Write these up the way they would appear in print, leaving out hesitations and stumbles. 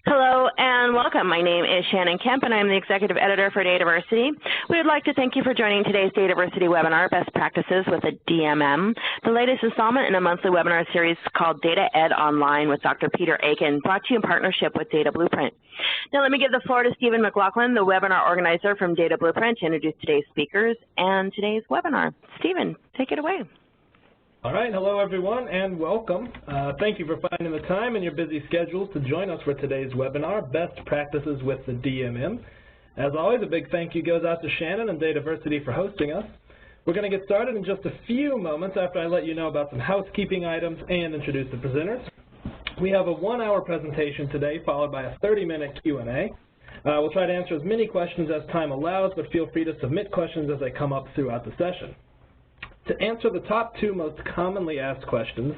Hello and welcome. My name is Shannon Kemp and I'm the Executive Editor for Dataversity. We would like to thank you for joining today's Dataversity webinar, Best Practices with the DMM, the latest installment in a monthly webinar series called Data Ed Online with Dr. Peter Aiken, brought to you in partnership with Data Blueprint. Now let me give the floor to Stephen McLaughlin, the webinar organizer from Data Blueprint, to introduce today's speakers and today's webinar. Stephen, take it away. All right, hello everyone and welcome. Thank you for finding the time in your busy schedules to join us for today's webinar, Best Practices with the DMM. As always, a big thank you goes out to Shannon and Dataversity for hosting us. We're going to get started in just a few moments after I let you know about some housekeeping items and introduce the presenters. We have a 1-hour presentation today followed by a 30-minute Q&A. We'll try to answer as many questions as time allows, but feel free to submit questions as they come up throughout the session. To answer the top 2 most commonly asked questions,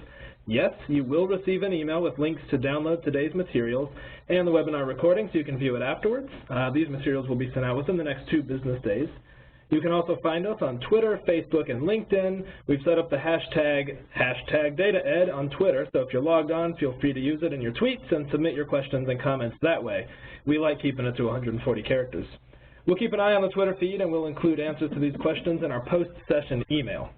yes, you will receive an email with links to download today's materials and the webinar recording so you can view it afterwards. These materials will be sent out within the next 2 business days. You can also find us on Twitter, Facebook, and LinkedIn. We've set up the hashtag #DataEd on Twitter, so if you're logged on, feel free to use it in your tweets and submit your questions and comments that way. We like keeping it to 140 characters. We'll keep an eye on the Twitter feed and we'll include answers to these questions in our post-session email.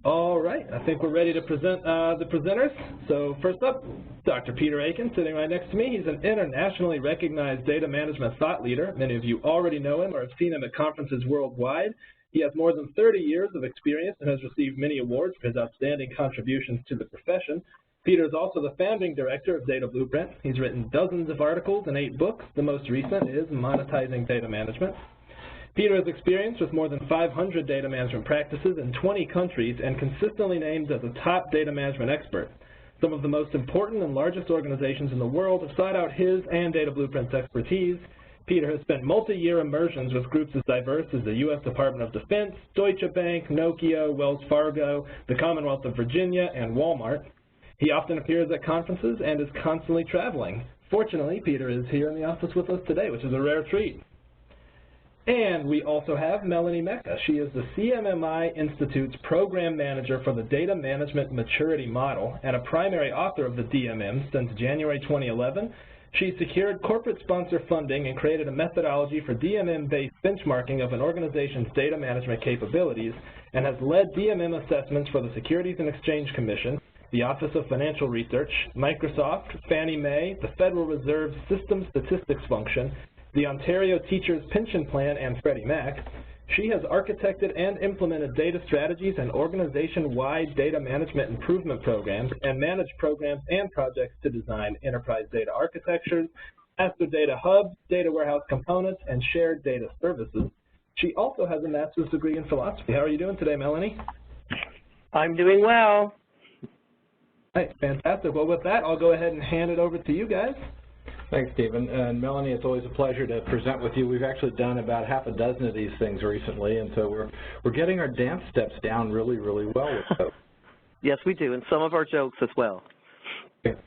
All right, I think we're ready to present the presenters. So first up, Dr. Peter Aiken, sitting right next to me. He's an internationally recognized data management thought leader. Many of you already know him or have seen him at conferences worldwide. He has more than 30 years of experience and has received many awards for his outstanding contributions to the profession. Peter is also the founding director of Data Blueprint. He's written dozens of articles and 8 books. The most recent is Monetizing Data Management. Peter has experience with more than 500 data management practices in 20 countries and consistently named as a top data management expert. Some of the most important and largest organizations in the world have sought out his and Data Blueprint's expertise. Peter has spent multi-year immersions with groups as diverse as the U.S. Department of Defense, Deutsche Bank, Nokia, Wells Fargo, the Commonwealth of Virginia, and Walmart. He often appears at conferences and is constantly traveling. Fortunately, Peter is here in the office with us today, which is a rare treat. And we also have Melanie Mecca. She is the CMMI Institute's Program Manager for the Data Management Maturity Model and a primary author of the DMM since January 2011. She secured corporate sponsor funding and created a methodology for DMM-based benchmarking of an organization's data management capabilities and has led DMM assessments for the Securities and Exchange Commission, the Office of Financial Research, Microsoft, Fannie Mae, the Federal Reserve's System Statistics Function, the Ontario Teachers Pension Plan, and Freddie Mac. She has architected and implemented data strategies and organization-wide data management improvement programs and managed programs and projects to design enterprise data architectures, master data hubs, data warehouse components, and shared data services. She also has a master's degree in philosophy. How are you doing today, Melanie? I'm doing well. Hey, fantastic. Well, with that, I'll go ahead and hand it over to you guys. Thanks, Stephen. And Melanie, it's always a pleasure to present with you. We've actually done about half a dozen of these things recently, and so we're getting our dance steps down really, really well with those. Yes, we do, and some of our jokes as well. So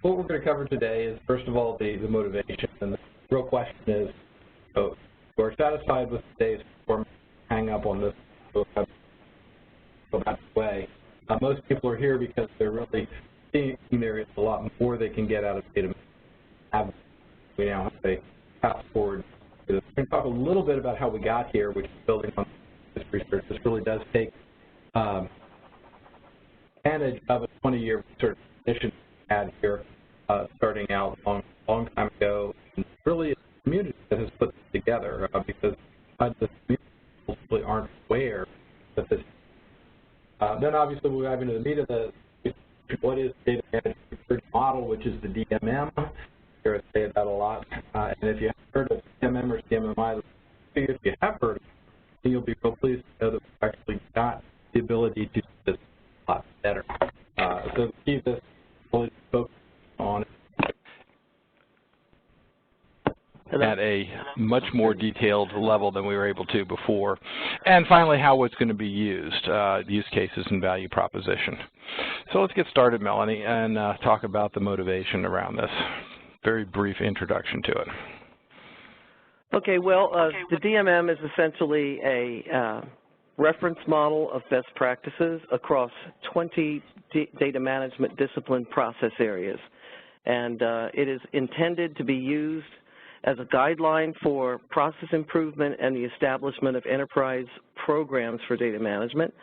what we're going to cover today is, first of all, the motivation. And the real question is, so we're satisfied with today's performance, hang up on this, go back way. Most people are here because they're really seeing there is a lot more they can get out of data. We now have a path forward. We're going to talk a little bit about how we got here, which is building on this research. This really does take advantage of a 20-year research tradition we had here, starting out a long time ago, and really it's the community that has put this together because the community really aren't aware that this. Then obviously we'll dive into the meat of what is the data management model, which is the DMM. I hear us say that a lot. And if you haven't heard of DMM or CMMI, if you have heard of it, you'll be real pleased to know that we've actually got the ability to do this a lot better. So the key of this is focus on at a much more detailed level than we were able to before. And finally, how it's going to be used, use cases and value proposition. So let's get started, Melanie, and talk about the motivation around this. Very brief introduction to it. Okay, well, the DMM is essentially a reference model of best practices across 20 data management discipline process areas. And it is intended to be used as a guideline for process improvement and the establishment of enterprise programs for data management.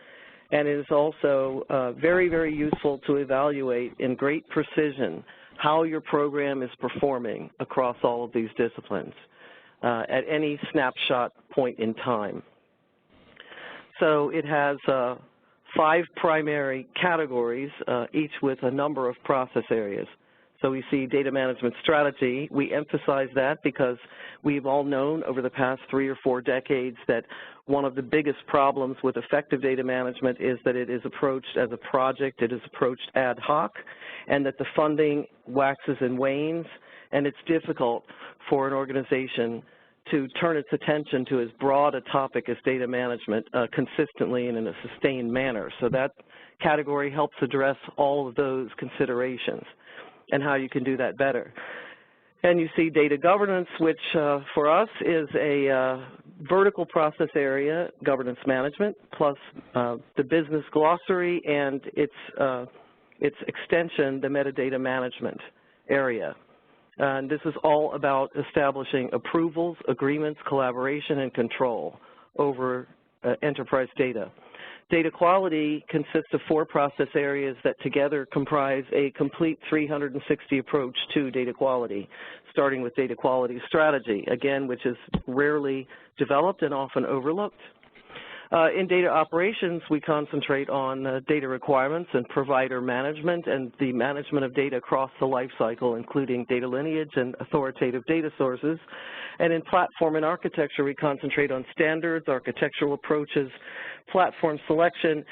And it is also very, very useful to evaluate in great precision how your program is performing across all of these disciplines at any snapshot point in time. So it has 5 primary categories, each with a number of process areas. So we see data management strategy. We emphasize that because we've all known over the past 3 or 4 decades that one of the biggest problems with effective data management is that it is approached as a project, it is approached ad hoc, and that the funding waxes and wanes, and it's difficult for an organization to turn its attention to as broad a topic as data management consistently and in a sustained manner. So that category helps address all of those considerations and how you can do that better. And you see data governance, which for us is a vertical process area, governance management, plus the business glossary and its extension, the metadata management area. And this is all about establishing approvals, agreements, collaboration, and control over enterprise data. Data quality consists of 4 process areas that together comprise a complete 360 approach to data quality, starting with data quality strategy, again, which is rarely developed and often overlooked. In data operations, we concentrate on data requirements and provider management and the management of data across the life cycle, including data lineage and authoritative data sources. And in platform and architecture, we concentrate on standards, architectural approaches, platform selection,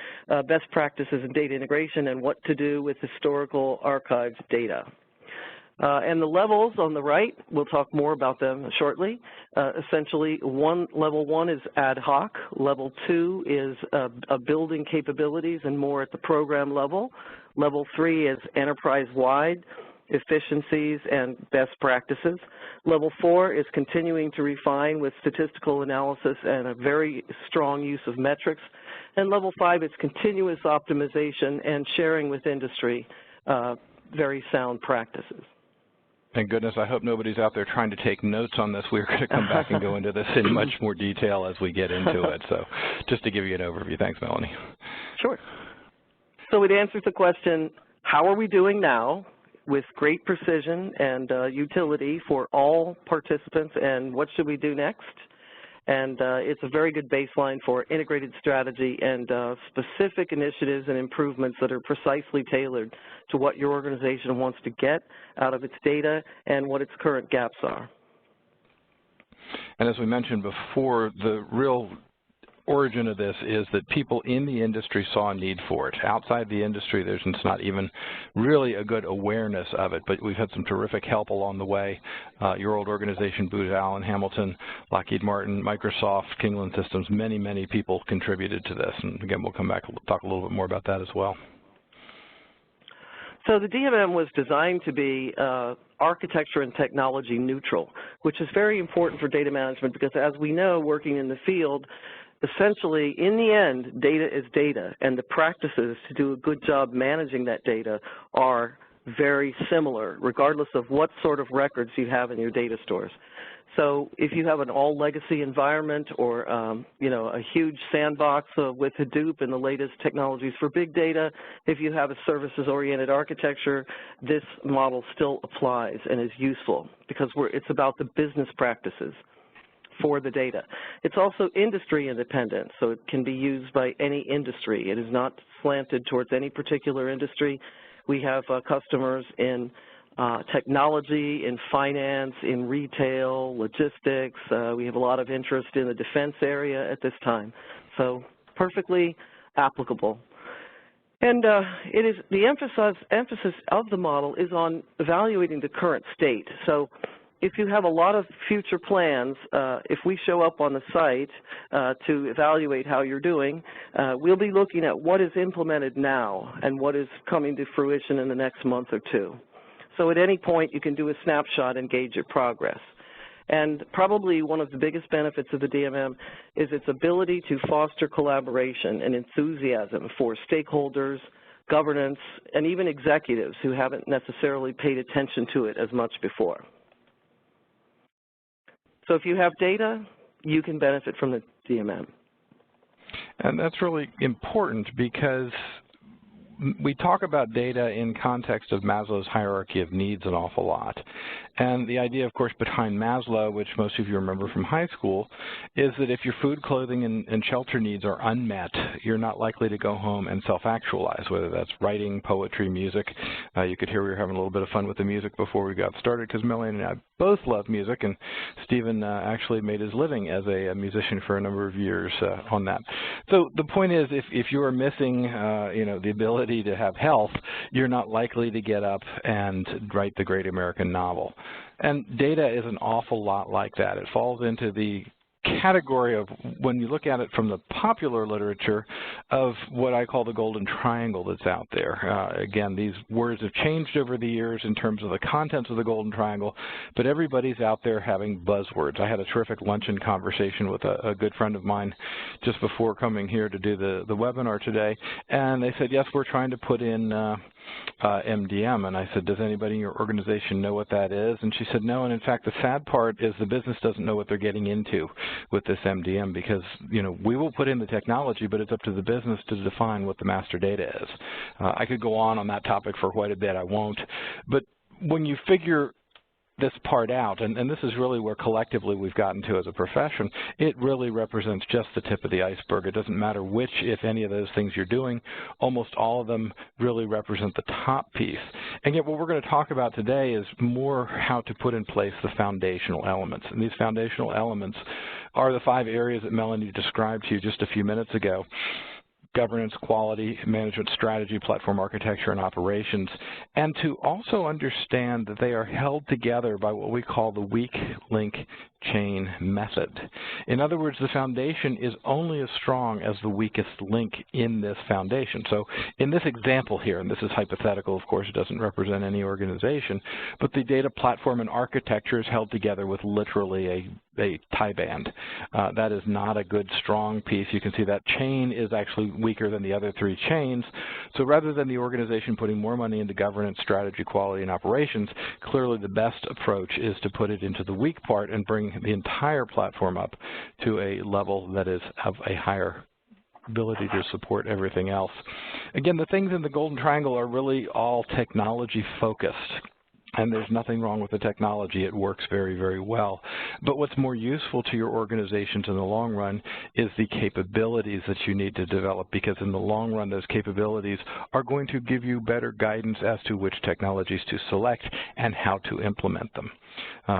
best practices in data integration, and what to do with historical archived data. And the levels on the right, we'll talk more about them shortly. Essentially, level 1 is ad hoc. Level 2 is building capabilities and more at the program level. Level 3 is enterprise-wide efficiencies and best practices. Level 4 is continuing to refine with statistical analysis and a very strong use of metrics. And level 5 is continuous optimization and sharing with industry very sound practices. Thank goodness. I hope nobody's out there trying to take notes on this. We're going to come back and go into this in much more detail as we get into it. So just to give you an overview. Thanks, Melanie. Sure. So it answers the question, how are we doing now with great precision and utility for all participants, and what should we do next? And it's a very good baseline for integrated strategy and specific initiatives and improvements that are precisely tailored to what your organization wants to get out of its data and what its current gaps are. And as we mentioned before, the real origin of this is that people in the industry saw a need for it. Outside the industry, there's not even really a good awareness of it, but we've had some terrific help along the way. Your old organization, Booz Allen Hamilton, Lockheed Martin, Microsoft, Kingland Systems, many, many people contributed to this. And again, we'll come back and talk a little bit more about that as well. So the DMM was designed to be architecture and technology neutral, which is very important for data management because, as we know, working in the field, essentially, in the end, data is data, and the practices to do a good job managing that data are very similar, regardless of what sort of records you have in your data stores. So if you have an all-legacy environment or, a huge sandbox with Hadoop and the latest technologies for big data, if you have a services-oriented architecture, this model still applies and is useful because it's about the business practices for the data. It's also industry independent, so it can be used by any industry. It is not slanted towards any particular industry. We have customers in technology, in finance, in retail, logistics. We have a lot of interest in the defense area at this time, so perfectly applicable. And it is the emphasis of the model is on evaluating the current state. So if you have a lot of future plans, if we show up on the site to evaluate how you're doing, we'll be looking at what is implemented now and what is coming to fruition in the next month or two. So at any point, you can do a snapshot and gauge your progress. And probably one of the biggest benefits of the DMM is its ability to foster collaboration and enthusiasm for stakeholders, governance, and even executives who haven't necessarily paid attention to it as much before. So if you have data, you can benefit from the DMM. And that's really important because we talk about data in context of Maslow's hierarchy of needs an awful lot. And the idea, of course, behind Maslow, which most of you remember from high school, is that if your food, clothing, and shelter needs are unmet, you're not likely to go home and self-actualize, whether that's writing, poetry, music. You could hear we were having a little bit of fun with the music before we got started because Melanie and I both love music, and Stephen actually made his living as a musician for a number of years on that. So the point is, if you are missing the ability to have health, you're not likely to get up and write the great American novel. And data is an awful lot like that. It falls into the category of, when you look at it from the popular literature, of what I call the golden triangle that's out there. Again, these words have changed over the years in terms of the contents of the golden triangle, but everybody's out there having buzzwords. I had a terrific luncheon conversation with a good friend of mine just before coming here to do the webinar today, and they said, yes, we're trying to put in MDM, and I said, does anybody in your organization know what that is? And she said, no, and in fact, the sad part is the business doesn't know what they're getting into with this MDM because, we will put in the technology, but it's up to the business to define what the master data is. I could go on that topic for quite a bit. I won't. But when you figure this part out, and this is really where collectively we've gotten to as a profession, it really represents just the tip of the iceberg. It doesn't matter which, if any of those things you're doing, almost all of them really represent the top piece. And yet what we're going to talk about today is more how to put in place the foundational elements. And these foundational elements are the 5 areas that Melanie described to you just a few minutes ago: governance, quality, management, strategy, platform architecture, and operations, and to also understand that they are held together by what we call the weak link chain method. In other words, the foundation is only as strong as the weakest link in this foundation. So in this example here, and this is hypothetical, of course, it doesn't represent any organization, but the data platform and architecture is held together with literally a tie band. That is not a good, strong piece. You can see that chain is actually weaker than the other 3 chains. So rather than the organization putting more money into governance, strategy, quality, and operations, clearly the best approach is to put it into the weak part and bring the entire platform up to a level that is of a higher ability to support everything else. Again, the things in the golden triangle are really all technology focused. And there's nothing wrong with the technology. It works very, very well. But what's more useful to your organizations in the long run is the capabilities that you need to develop, because in the long run, those capabilities are going to give you better guidance as to which technologies to select and how to implement them.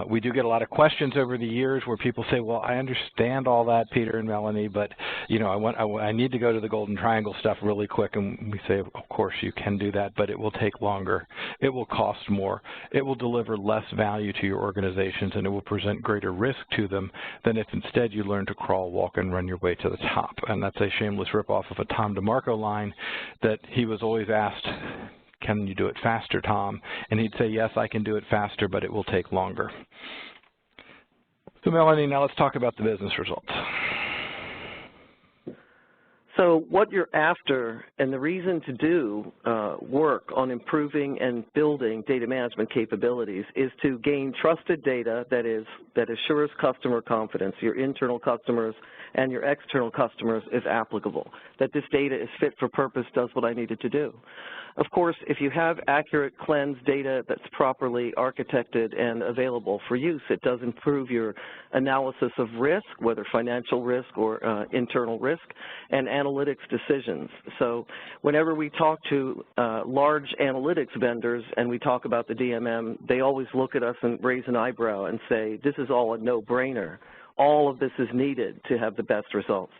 We do get a lot of questions over the years where people say, well, I understand all that, Peter and Melanie, but I need to go to the golden triangle stuff really quick. And we say, of course, you can do that, but it will take longer. It will cost more. It will deliver less value to your organizations, and it will present greater risk to them than if instead you learn to crawl, walk, and run your way to the top. And that's a shameless ripoff of a Tom DeMarco line that he was always asked, can you do it faster, Tom? And he'd say, yes, I can do it faster, but it will take longer. So Melanie, now let's talk about the business results. So what you're after, and the reason to do work on improving and building data management capabilities, is to gain trusted data that assures customer confidence, your internal customers and your external customers, is applicable, that this data is fit for purpose, does what I need it to do. Of course, if you have accurate, cleansed data that's properly architected and available for use, it does improve your analysis of risk, whether financial risk or internal risk, and analytics decisions. So whenever we talk to large analytics vendors and we talk about the DMM, they always look at us and raise an eyebrow and say, this is all a no-brainer. All of this is needed to have the best results.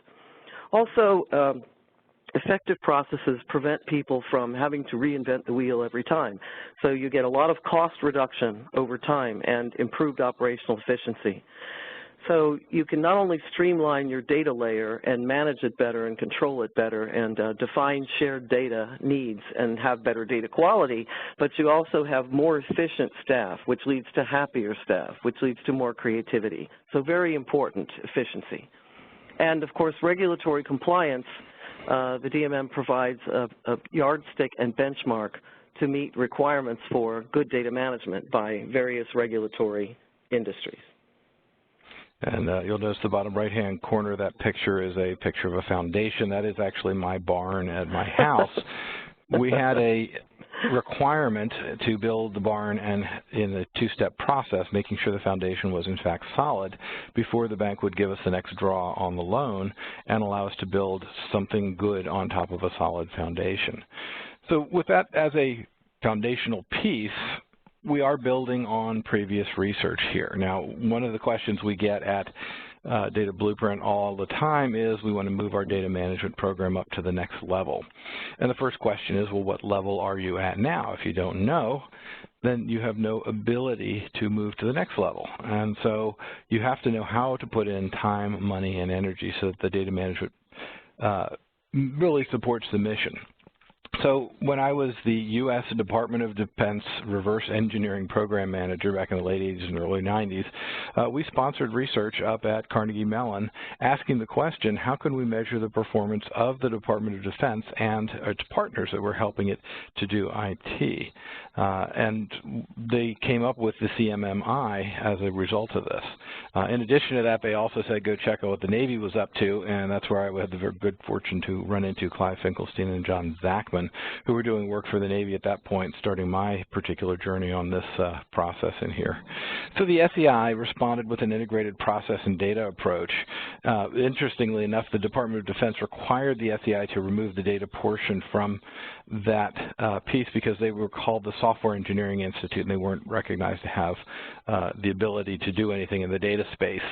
Also, effective processes prevent people from having to reinvent the wheel every time. So you get a lot of cost reduction over time and improved operational efficiency. So you can not only streamline your data layer and manage it better and control it better and define shared data needs and have better data quality, but you also have more efficient staff, which leads to happier staff, which leads to more creativity. So very important, efficiency. And of course, regulatory compliance the DMM provides a yardstick and benchmark to meet requirements for good data management by various regulatory industries. And you'll notice the bottom right-hand corner of that picture is a picture of a foundation. That is actually my barn at my house. We had a requirement to build the barn and in a two-step process, making sure the foundation was in fact solid before the bank would give us the next draw on the loan and allow us to build something good on top of a solid foundation. So with that as a foundational piece, we are building on previous research here. Now, one of the questions we get at Data Blueprint all the time is we want to move our data management program up to the next level. And the first question is, well, what level are you at now? If you don't know, then you have no ability to move to the next level. And so you have to know how to put in time, money, and energy so that the data management really supports the mission. So when I was the U.S. Department of Defense Reverse Engineering Program Manager back in the late 80s and early 90s, we sponsored research up at Carnegie Mellon asking the question, how can we measure the performance of the Department of Defense and its partners that were helping it to do IT? And they came up with the CMMI as a result of this. In addition to that, they also said go check out what the Navy was up to, and that's where I had the very good fortune to run into Clive Finkelstein and John Zachman, who were doing work for the Navy at that point, starting my particular journey on this process in here. So the SEI responded with an integrated process and data approach. Interestingly enough, the Department of Defense required the SEI to remove the data portion from that piece because they were called the Software Engineering Institute, and they weren't recognized to have the ability to do anything in the data space.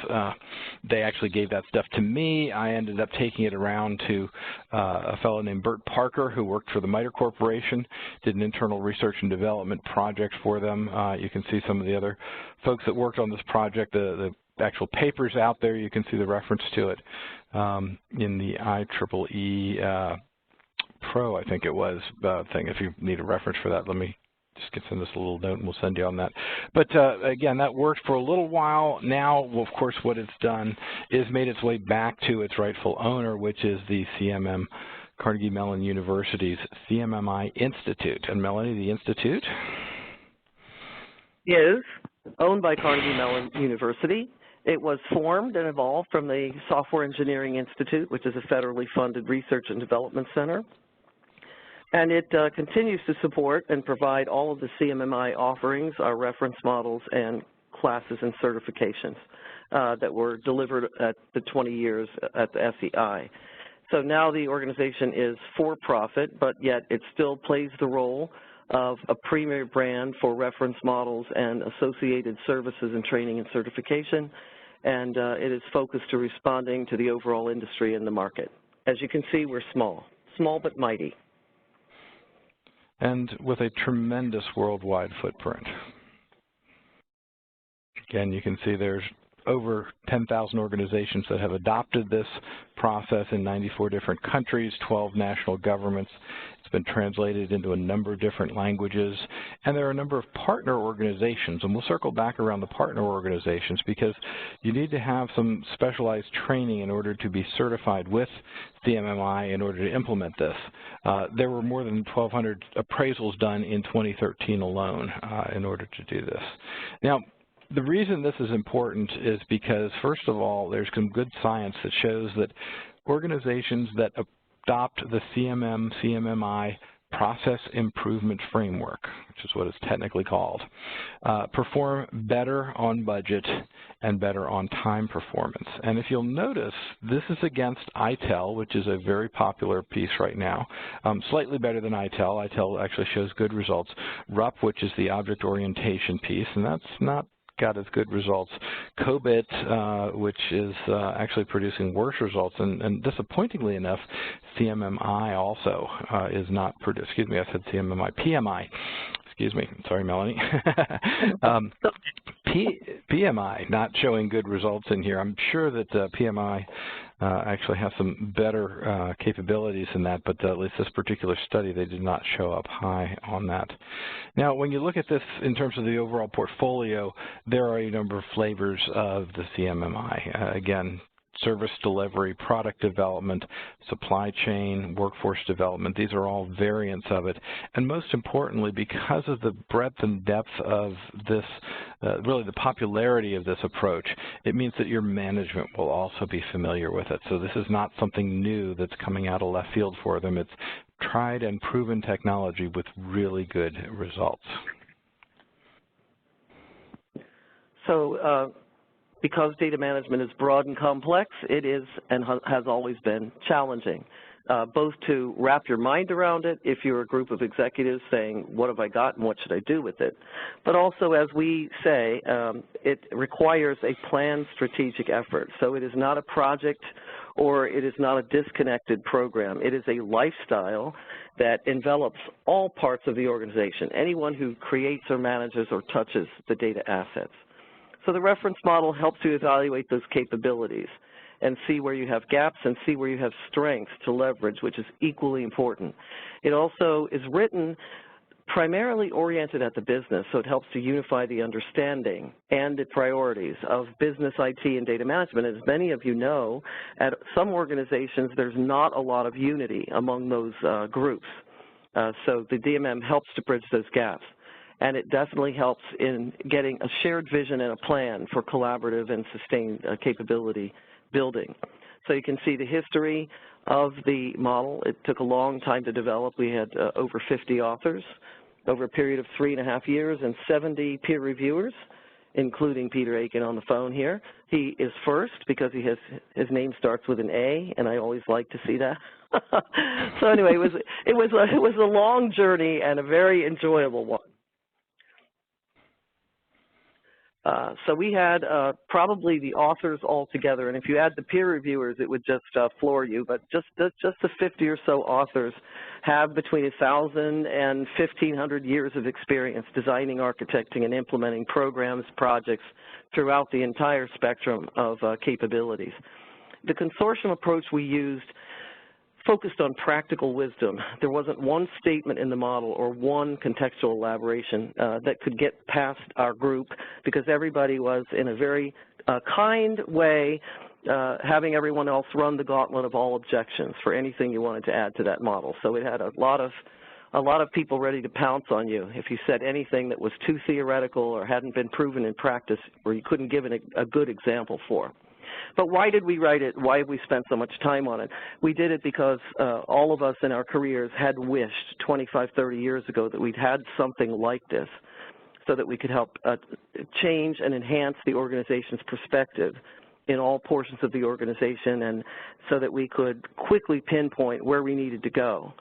They actually gave that stuff to me. I ended up taking it around to a fellow named Bert Parker, who worked for the MITRE Corporation, did an internal research and development project for them. You can see some of the other folks that worked on this project, the actual papers out there. You can see the reference to it in the IEEE Pro, I think it was, thing. If you need a reference for that, let me just send us a little note and we'll send you on that. But again, that worked for a little while. Now, well, of course, what it's done is made its way back to its rightful owner, which is the Carnegie Mellon University's CMMI Institute. And Melanie, the Institute is owned by Carnegie Mellon University. It was formed and evolved from the Software Engineering Institute, which is a federally funded research and development center. And it continues to support and provide all of the CMMI offerings, our reference models, and classes and certifications that were delivered at the 20 years at the SEI. So now the organization is for-profit, but yet it still plays the role of a premier brand for reference models and associated services and training and certification, and it is focused to responding to the overall industry and the market. As you can see, we're small but mighty. And with a tremendous worldwide footprint. Again, you can see there's over 10,000 organizations that have adopted this process in 94 different countries, 12 national governments. It's been translated into a number of different languages, and there are a number of partner organizations, and we'll circle back around the partner organizations because you need to have some specialized training in order to be certified with CMMI in order to implement this. There were more than 1,200 appraisals done in 2013 alone in order to do this. Now, the reason this is important is because, first of all, there's some good science that shows that organizations that adopt the CMMI process improvement framework, which is what it's technically called, perform better on budget and better on time performance. And if you'll notice, this is against ITEL, which is a very popular piece right now, slightly better than ITEL. ITEL actually shows good results. RUP, which is the object orientation piece, and that's not got as good results. COBIT, which is actually producing worse results, and disappointingly enough, CMMI also is not producing, excuse me, I said CMMI, PMI, excuse me, sorry, Melanie. PMI not showing good results in here. I'm sure that PMI actually has some better capabilities in that, but at least this particular study, they did not show up high on that. Now, when you look at this in terms of the overall portfolio, there are a number of flavors of the CMMI. Again, service delivery, product development, supply chain, workforce development. These are all variants of it. And most importantly, because of the breadth and depth of this, really the popularity of this approach, it means that your management will also be familiar with it. So this is not something new that's coming out of left field for them. It's tried and proven technology with really good results. So because data management is broad and complex, it is and has always been challenging, both to wrap your mind around it if you're a group of executives saying, what have I got and what should I do with it? But also, as we say, it requires a planned strategic effort. So it is not a project or it is not a disconnected program. It is a lifestyle that envelops all parts of the organization, anyone who creates or manages or touches the data assets. So the reference model helps you evaluate those capabilities and see where you have gaps and see where you have strengths to leverage, which is equally important. It also is written primarily oriented at the business, so it helps to unify the understanding and the priorities of business IT and data management. As many of you know, at some organizations, there's not a lot of unity among those groups. So the DMM helps to bridge those gaps. And it definitely helps in getting a shared vision and a plan for collaborative and sustained capability building. So you can see the history of the model. It took a long time to develop. We had over 50 authors over a period of 3.5 years and 70 peer reviewers, including Peter Aiken on the phone here. He is first because his name starts with an A, and I always like to see that. So anyway, it was a long journey and a very enjoyable one. So we had probably the authors all together, and if you add the peer reviewers, it would just floor you. But just the 50 or so authors have between 1,000 and 1,500 years of experience designing, architecting, and implementing programs, projects throughout the entire spectrum of capabilities. The consortium approach we used focused on practical wisdom. There wasn't one statement in the model or one contextual elaboration that could get past our group, because everybody was in a very kind way having everyone else run the gauntlet of all objections for anything you wanted to add to that model. So it had a lot of people ready to pounce on you if you said anything that was too theoretical or hadn't been proven in practice or you couldn't give it a good example for. But why did we write it? Why have we spent so much time on it? We did it because all of us in our careers had wished 25, 30 years ago that we'd had something like this so that we could help change and enhance the organization's perspective in all portions of the organization, and so that we could quickly pinpoint where we needed to go.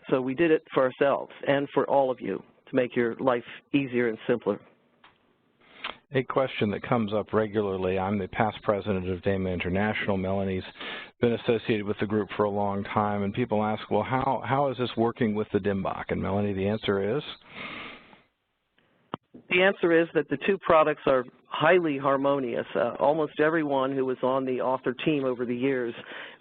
So we did it for ourselves and for all of you to make your life easier and simpler. A question that comes up regularly, I'm the past president of DMM International. Melanie's been associated with the group for a long time, and people ask, well, how is this working with the DMBOK? And Melanie, the answer is? The answer is that the two products are highly harmonious. Almost everyone who was on the author team over the years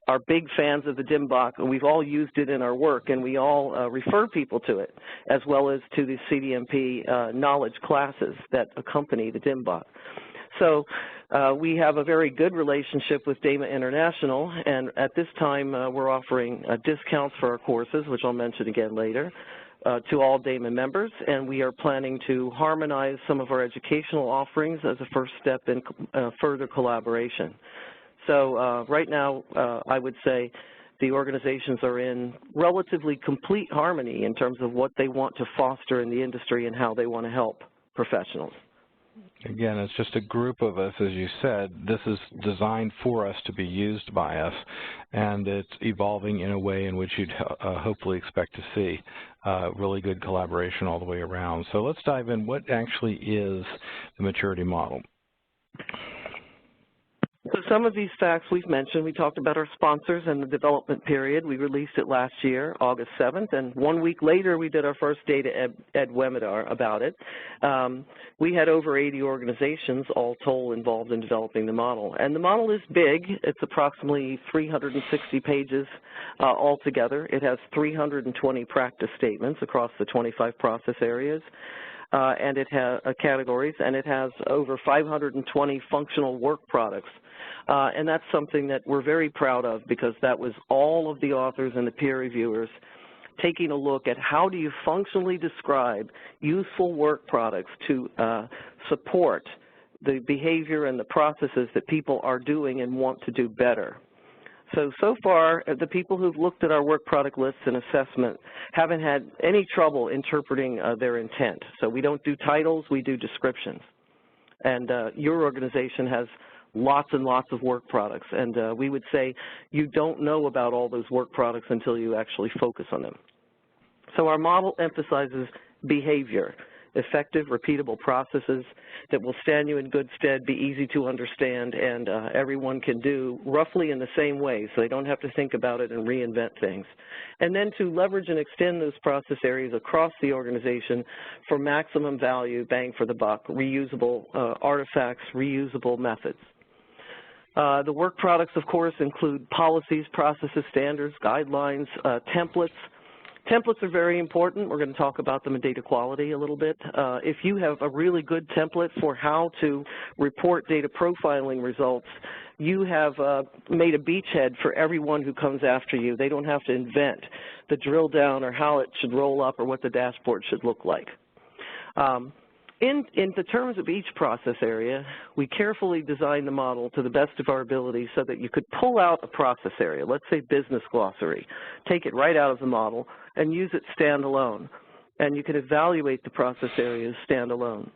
are big fans of the DMBOK, and we've all used it in our work, and we all refer people to it, as well as to the CDMP knowledge classes that accompany the DMBOK. So we have a very good relationship with DMM International, and at this time we're offering discounts for our courses, which I'll mention again later, to all DMM members, and we are planning to harmonize some of our educational offerings as a first step in further collaboration. So right now, I would say the organizations are in relatively complete harmony in terms of what they want to foster in the industry and how they want to help professionals. Again, it's just a group of us, as you said. This is designed for us to be used by us, and it's evolving in a way in which you'd hopefully expect to see really good collaboration all the way around. So let's dive in. What actually is the maturity model? So some of these facts we've mentioned. We talked about our sponsors and the development period. We released it last year, August 7th, and 1 week later we did our first data ed webinar about it. We had over 80 organizations all told involved in developing the model. And the model is big. It's approximately 360 pages altogether. It has 320 practice statements across the 25 process areas. and it has categories, and it has over 520 functional work products. And that's something that we're very proud of, because that was all of the authors and the peer reviewers taking a look at how do you functionally describe useful work products to support the behavior and the processes that people are doing and want to do better. So far, the people who've looked at our work product lists and assessment haven't had any trouble interpreting their intent. So we don't do titles, we do descriptions. And your organization has lots and lots of work products, and we would say you don't know about all those work products until you actually focus on them. So our model emphasizes behavior, effective, repeatable processes that will stand you in good stead, be easy to understand, and everyone can do roughly in the same way, so they don't have to think about it and reinvent things. And then to leverage and extend those process areas across the organization for maximum value, bang for the buck, reusable artifacts, reusable methods. The work products, of course, include policies, processes, standards, guidelines, templates. Templates are very important. We're going to talk about them in data quality a little bit. If you have a really good template for how to report data profiling results, you have made a beachhead for everyone who comes after you. They don't have to invent the drill down or how it should roll up or what the dashboard should look like. In the terms of each process area, we carefully design the model to the best of our ability so that you could pull out a process area, let's say business glossary, take it right out of the model and use it standalone. And you can evaluate the process areas standalone.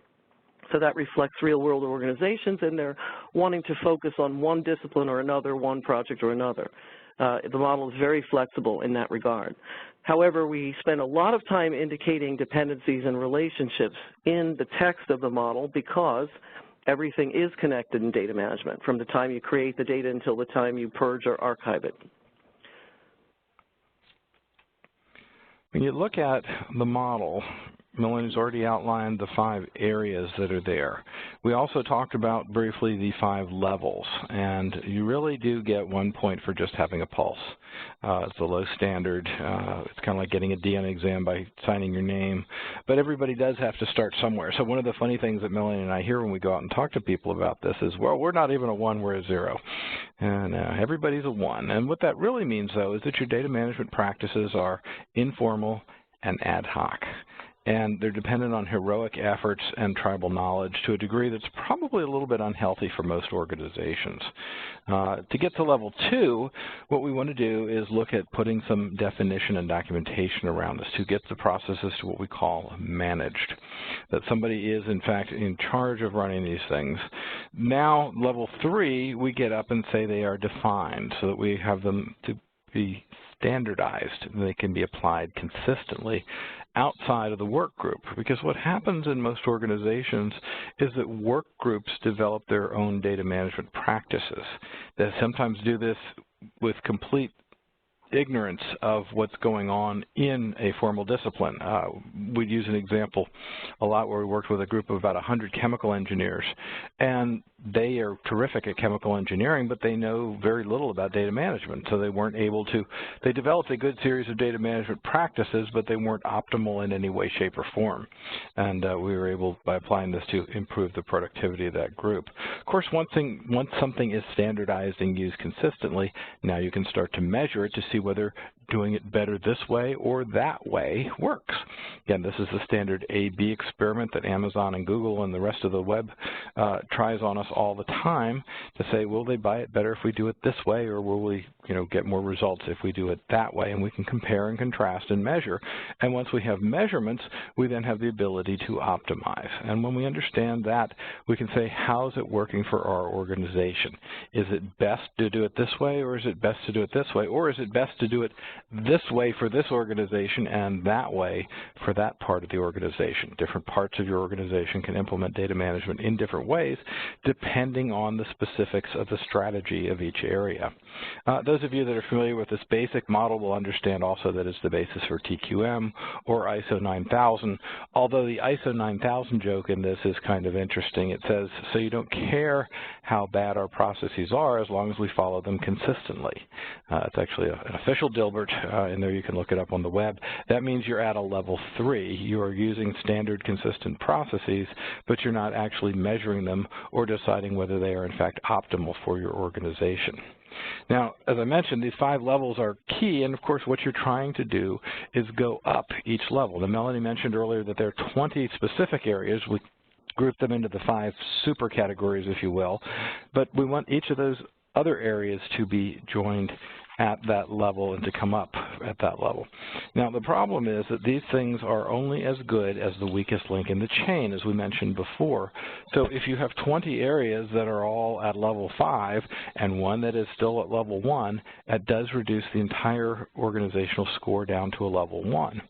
So that reflects real-world organizations, and they're wanting to focus on one discipline or another, one project or another. The model is very flexible in that regard. However, we spend a lot of time indicating dependencies and relationships in the text of the model because everything is connected in data management from the time you create the data until the time you purge or archive it. When you look at the model, Melanie's already outlined the 5 areas that are there. We also talked about briefly the 5 levels, and you really do get 1 point for just having a pulse. It's a low standard. It's kind of like getting a D on an exam by signing your name, but everybody does have to start somewhere. So one of the funny things that Melanie and I hear when we go out and talk to people about this is, well, we're not even a 1, we're a 0. And everybody's a 1. And what that really means, though, is that your data management practices are informal and ad hoc. And they're dependent on heroic efforts and tribal knowledge to a degree that's probably a little bit unhealthy for most organizations. To get to level 2, what we want to do is look at putting some definition and documentation around this to get the processes to what we call managed, that somebody is, in fact, in charge of running these things. Now, level 3, we get up and say they are defined so that we have them to be standardized and they can be applied consistently outside of the work group, because what happens in most organizations is that work groups develop their own data management practices. They sometimes do this with complete ignorance of what's going on in a formal discipline. We'd use an example a lot where we worked with a group of about 100 chemical engineers, and they are terrific at chemical engineering, but they know very little about data management, so they weren't able to, they developed a good series of data management practices, but they weren't optimal in any way, shape, or form. And we were able, by applying this, to improve the productivity of that group. Of course, once something is standardized and used consistently, now you can start to measure it to see whether doing it better this way or that way works. Again, this is the standard A/B experiment that Amazon and Google and the rest of the web tries on us all the time to say, will they buy it better if we do it this way, or will we, get more results if we do it that way? And we can compare and contrast and measure. And once we have measurements, we then have the ability to optimize. And when we understand that, we can say, how's it working for our organization? Is it best to do it this way, or is it best to do it this way, or is it best to do it this way for this organization and that way for that part of the organization? Different parts of your organization can implement data management in different ways depending on the specifics of the strategy of each area. Those of you that are familiar with this basic model will understand also that it's the basis for TQM or ISO 9000, although the ISO 9000 joke in this is kind of interesting. It says, so you don't care how bad our processes are as long as we follow them consistently. It's actually an official Dilbert chart in there. You can look it up on the web. That means you're at a level 3. You are using standard consistent processes, but you're not actually measuring them or deciding whether they are in fact optimal for your organization. Now, as I mentioned, these 5 levels are key, and of course what you're trying to do is go up each level. Now, Melanie mentioned earlier that there are 20 specific areas. We group them into the 5 super categories, if you will, but we want each of those other areas to be joined at that level and to come up at that level. Now, the problem is that these things are only as good as the weakest link in the chain, as we mentioned before. So if you have 20 areas that are all at level 5 and one that is still at level 1, that does reduce the entire organizational score down to a level 1.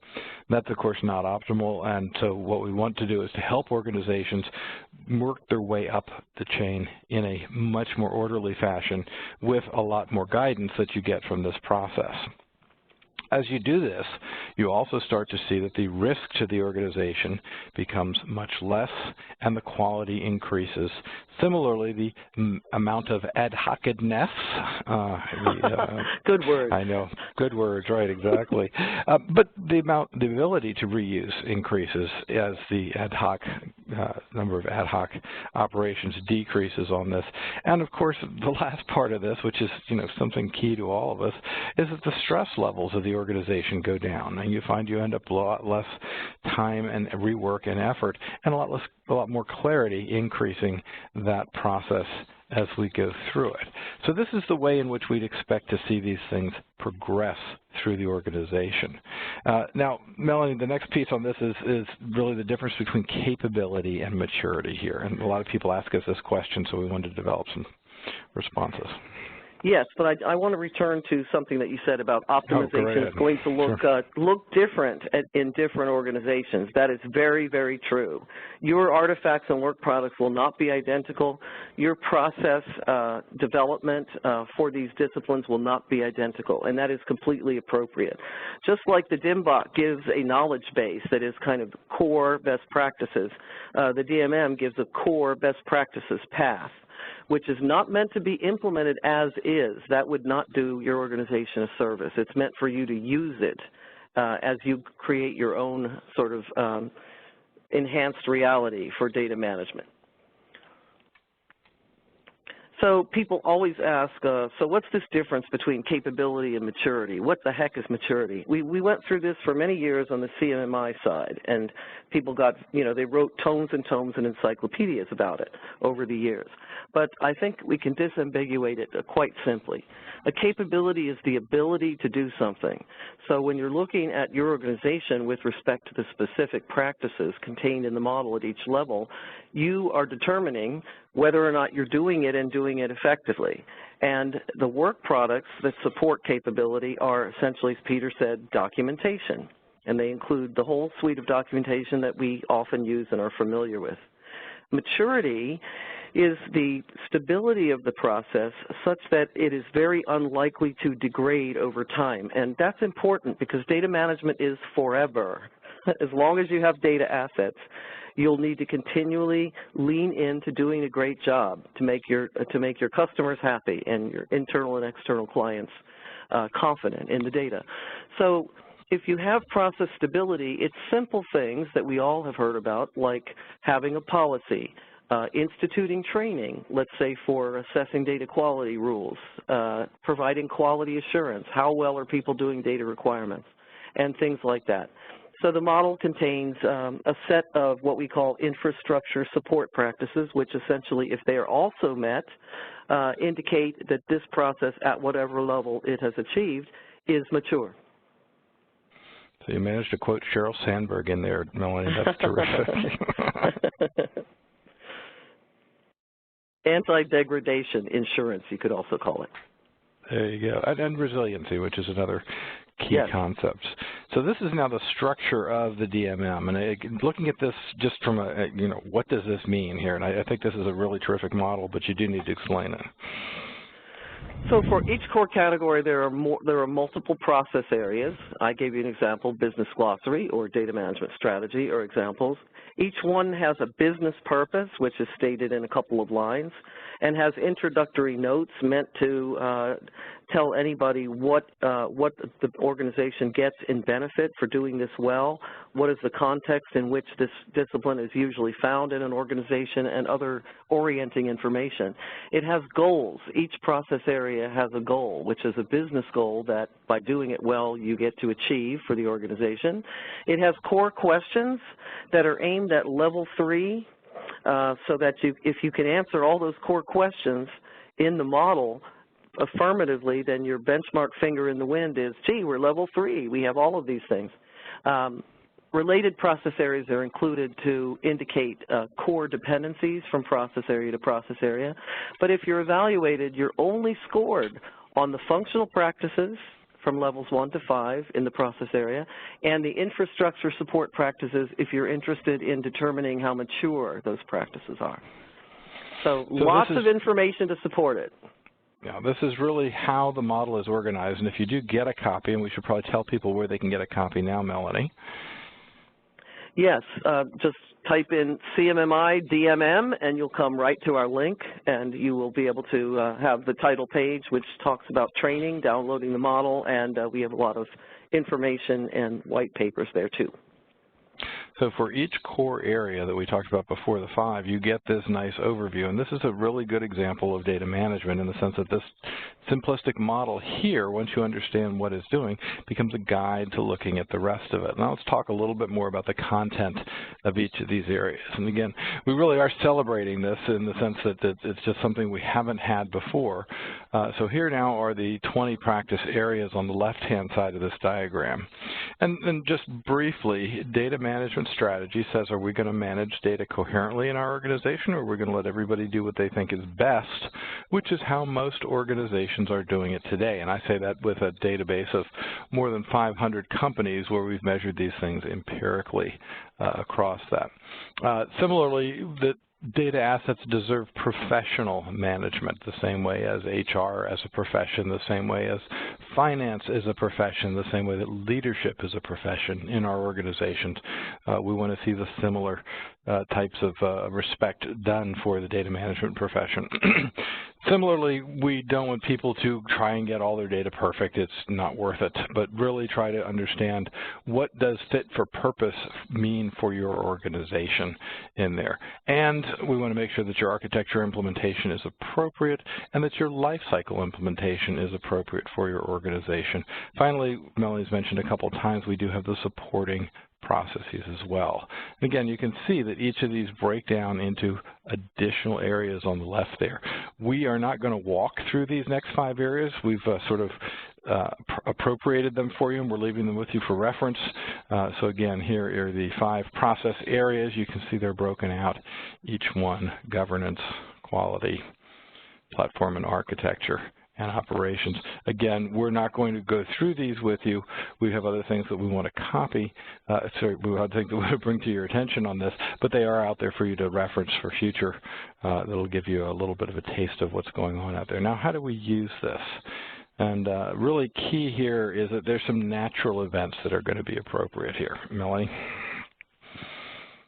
That's, of course, not optimal, and so what we want to do is to help organizations work their way up the chain in a much more orderly fashion with a lot more guidance that you get from this process. As you do this, you also start to see that the risk to the organization becomes much less and the quality increases. Similarly, the amount of ad hoc-ness, good word. I know, good words, right, exactly. But the ability to reuse increases as the number of ad hoc operations decreases on this. And of course, the last part of this, which is something key to all of us, is that the stress levels of the organization go down, and you find you end up a lot less time and rework and effort, and a lot more clarity increasing that process as we go through it. So this is the way in which we'd expect to see these things progress through the organization. Now, Melanie, the next piece on this is really the difference between capability and maturity here. And a lot of people ask us this question, so we wanted to develop some responses. Yes, but I want to return to something that you said about optimization is going to look different in different organizations. That is very, very true. Your artifacts and work products will not be identical. Your process development for these disciplines will not be identical, and that is completely appropriate. Just like the DMBOK gives a knowledge base that is kind of core best practices, the DMM gives a core best practices path, which is not meant to be implemented as is. That would not do your organization a service. It's meant for you to use it as you create your own sort of enhanced reality for data management. So people always ask, so what's this difference between capability and maturity? What the heck is maturity? We went through this for many years on the CMMI side, and people got, they wrote tomes and tomes and encyclopedias about it over the years. But I think we can disambiguate it quite simply. A capability is the ability to do something. So when you're looking at your organization with respect to the specific practices contained in the model at each level, you are determining whether or not you're doing it and doing it effectively. And the work products that support capability are essentially, as Peter said, documentation. And they include the whole suite of documentation that we often use and are familiar with. Maturity is the stability of the process such that it is very unlikely to degrade over time. And that's important because data management is forever. As long as you have data assets, you'll need to continually lean into doing a great job to make your customers happy and your internal and external clients confident in the data. So if you have process stability, it's simple things that we all have heard about, like having a policy, instituting training, let's say for assessing data quality rules, providing quality assurance, how well are people doing data requirements, and things like that. So the model contains a set of what we call infrastructure support practices, which essentially, if they are also met, indicate that this process at whatever level it has achieved is mature. So you managed to quote Sheryl Sandberg in there, Melanie. That's terrific. Anti-degradation insurance, you could also call it. There you go. And resiliency, which is another key concept. So this is now the structure of the DMM, and looking at this just from a, what does this mean here? And I think this is a really terrific model, but you do need to explain it. So for each core category, there are multiple process areas. I gave you an example, business glossary or data management strategy or examples. Each one has a business purpose, which is stated in a couple of lines, and has introductory notes meant to tell anybody what the organization gets in benefit for doing this well, what is the context in which this discipline is usually found in an organization, and other orienting information. It has goals. Each process area has a goal, which is a business goal that by doing it well you get to achieve for the organization. It has core questions that are aimed at level 3, so that if you can answer all those core questions in the model affirmatively, then your benchmark finger in the wind is, gee, we're level 3. We have all of these things. Related process areas are included to indicate core dependencies from process area to process area. But if you're evaluated, you're only scored on the functional practices from levels 1 to 5 in the process area, and the infrastructure support practices if you're interested in determining how mature those practices are. So lots of information to support it. Yeah, this is really how the model is organized, and if you do get a copy, and we should probably tell people where they can get a copy now, Melanie. Yes, just type in CMMI DMM and you'll come right to our link, and you will be able to have the title page which talks about training, downloading the model, and we have a lot of information and white papers there too. So for each core area that we talked about before, the 5, you get this nice overview. And this is a really good example of data management in the sense that this simplistic model here, once you understand what it's doing, becomes a guide to looking at the rest of it. Now let's talk a little bit more about the content of each of these areas. And again, we really are celebrating this in the sense that it's just something we haven't had before. So here now are the 20 practice areas on the left-hand side of this diagram. And just briefly, data management strategy says, are we going to manage data coherently in our organization, or are we going to let everybody do what they think is best, which is how most organizations are doing it today. And I say that with a database of more than 500 companies where we've measured these things empirically across that. Similarly, the data assets deserve professional management the same way as HR as a profession, the same way as finance is a profession, the same way that leadership is a profession in our organizations. We want to see the similar types of respect done for the data management profession. Similarly, we don't want people to try and get all their data perfect. It's not worth it, but really try to understand what does fit for purpose mean for your organization in there. And we want to make sure that your architecture implementation is appropriate and that your life cycle implementation is appropriate for your organization. Finally, Melanie's mentioned a couple of times, we do have the supporting processes as well. And again, you can see that each of these break down into additional areas on the left there. We are not going to walk through these next 5 areas. We've sort of appropriated them for you, and we're leaving them with you for reference. So again, here are the 5 process areas. You can see they're broken out, each one: governance, quality, platform and architecture, and operations. Again, we're not going to go through these with you. We have other things that we want to copy, we have things that we want to bring to your attention on this, but they are out there for you to reference for future. That'll give you a little bit of a taste of what's going on out there. Now, how do we use this? And really key here is that there's some natural events that are going to be appropriate here. Melanie?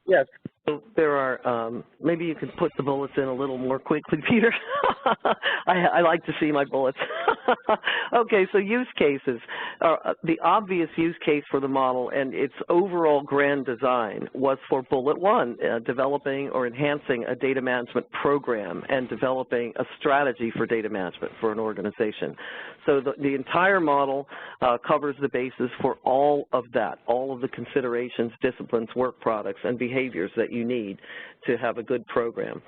Yes. So there are, maybe you could put the bullets in a little more quickly, Peter. I like to see my bullets. Okay, so use cases. The obvious use case for the model and its overall grand design was for bullet 1, developing or enhancing a data management program and developing a strategy for data management for an organization. So the entire model covers the basis for all of that, all of the considerations, disciplines, work products, and behaviors that you need to have a good program.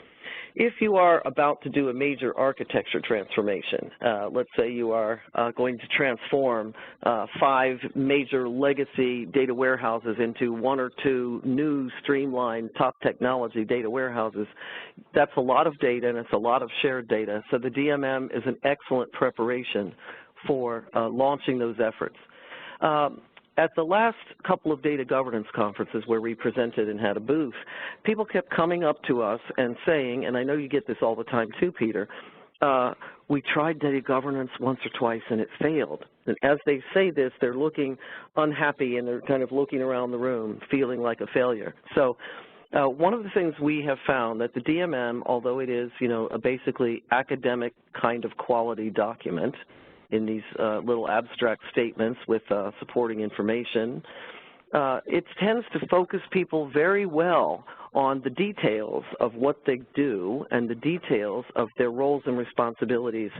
If you are about to do a major architecture transformation, let's say you are going to transform 5 major legacy data warehouses into 1 or 2 new streamlined top technology data warehouses, that's a lot of data and it's a lot of shared data. So the DMM is an excellent preparation for launching those efforts. At the last couple of data governance conferences where we presented and had a booth, people kept coming up to us and saying, and I know you get this all the time too, Peter, we tried data governance once or twice and it failed. And as they say this, they're looking unhappy and they're kind of looking around the room feeling like a failure. So one of the things we have found that the DMM, although it is, a basically academic kind of quality document, in these little abstract statements with supporting information. It tends to focus people very well on the details of what they do and the details of their roles and responsibilities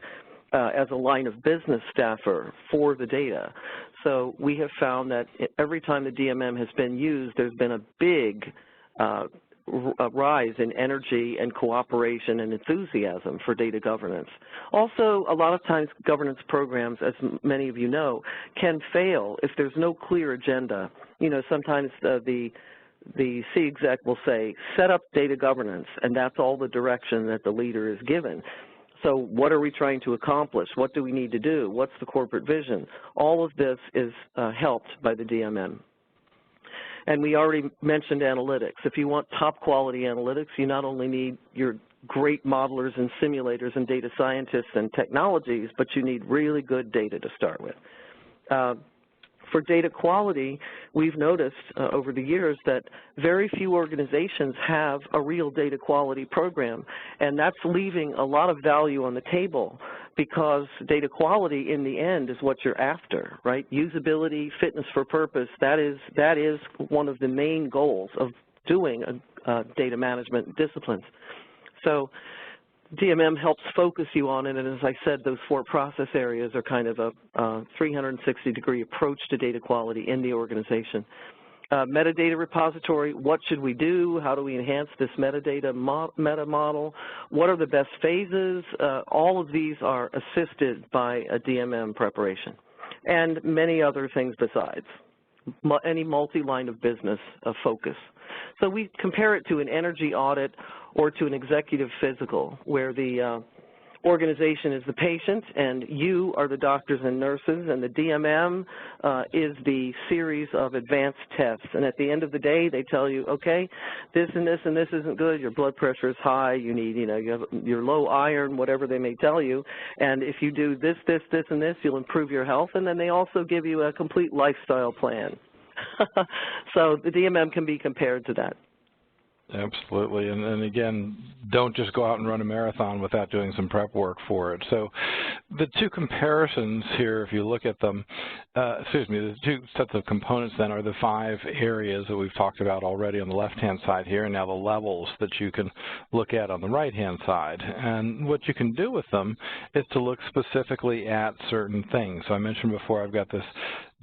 as a line of business staffer for the data. So we have found that every time the DMM has been used, there's been a big rise in energy and cooperation and enthusiasm for data governance. Also, a lot of times governance programs, as many of you know, can fail if there's no clear agenda. You know, sometimes the C-exec will say, set up data governance, and that's all the direction that the leader is given. So what are we trying to accomplish? What do we need to do? What's the corporate vision? All of this is helped by the DMM. And we already mentioned analytics. If you want top quality analytics, you not only need your great modelers and simulators and data scientists and technologies, but you need really good data to start with. For data quality, we've noticed over the years that very few organizations have a real data quality program, and that's leaving a lot of value on the table because data quality in the end is what you're after, right? Usability, fitness for purpose, that is one of the main goals of doing data management disciplines. So DMM helps focus you on it, and as I said, those 4 process areas are kind of a 360-degree approach to data quality in the organization. Metadata repository, what should we do? How do we enhance this metadata meta model? What are the best phases? All of these are assisted by a DMM preparation, and many other things besides. Any multi-line of business focus. So we compare it to an energy audit or to an executive physical, where the organization is the patient and you are the doctors and nurses, and the DMM is the series of advanced tests. And at the end of the day, they tell you, okay, this and this and this isn't good, your blood pressure is high, you need, you're low iron, whatever they may tell you, and if you do this, this, this, and this, you'll improve your health. And then they also give you a complete lifestyle plan. So the DMM can be compared to that. Absolutely, and again, don't just go out and run a marathon without doing some prep work for it. So the 2 comparisons here, if you look at them, the 2 sets of components then are the 5 areas that we've talked about already on the left-hand side here, and now the levels that you can look at on the right-hand side. And what you can do with them is to look specifically at certain things. So I mentioned before I've got this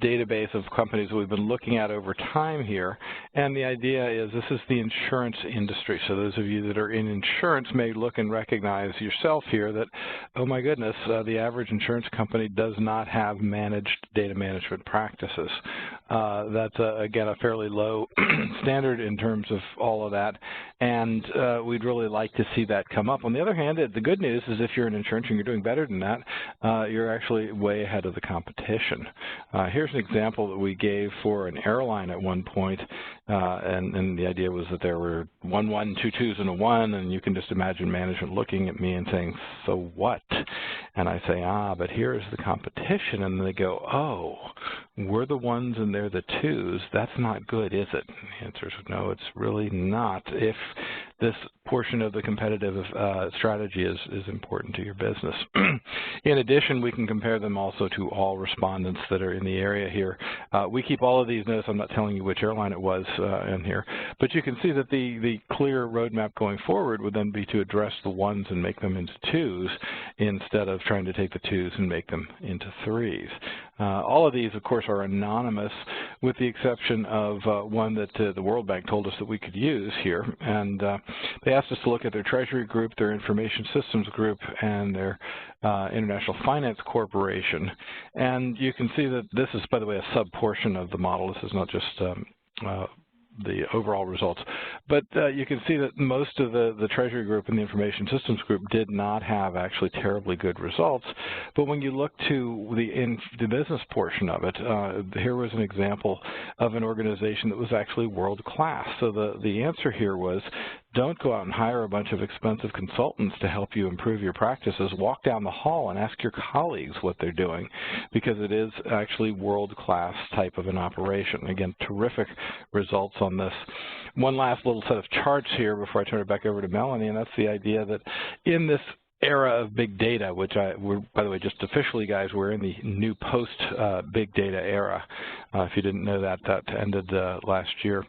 database of companies that we've been looking at over time here, and the idea is this is the insurance industry. So those of you that are in insurance may look and recognize yourself here that, oh my goodness, the average insurance company does not have managed data management practices. That's, again, a fairly low standard in terms of all of that, and we'd really like to see that come up. On the other hand, the good news is if you're in insurance and you're doing better than that, you're actually way ahead of the competition. Here's an example that we gave for an airline at one point, and the idea was that there were 1 1, 2 2s, and a 1, and you can just imagine management looking at me and saying, so what? And I say, but here's the competition, and they go, oh, we're the 1s and they're the 2s. That's not good, is it? And the answer is no, it's really not. If this portion of the competitive strategy is important to your business. In addition, we can compare them also to all respondents that are in the area here. We keep all of these notes. I'm not telling you which airline it was in here, but you can see that the clear roadmap going forward would then be to address the 1s and make them into 2s instead of trying to take the 2s and make them into 3s. All of these, of course, are anonymous with the exception of one that the World Bank told us that we could use here. And they asked us to look at their Treasury group, their Information Systems group, and their International Finance Corporation. And you can see that this is, by the way, a sub-portion of the model. This is not just the overall results. But you can see that most of the Treasury group and the Information Systems group did not have actually terribly good results. But when you look to the business portion of it, here was an example of an organization that was actually world-class. So the answer here was, don't go out and hire a bunch of expensive consultants to help you improve your practices. Walk down the hall and ask your colleagues what they're doing, because it is actually world-class type of an operation. Again, terrific results on this. One last little set of charts here before I turn it back over to Melanie, and that's the idea that in this era of big data, which we're, by the way, just officially, guys, we're in the new post-big data era. If you didn't know that, that ended last year.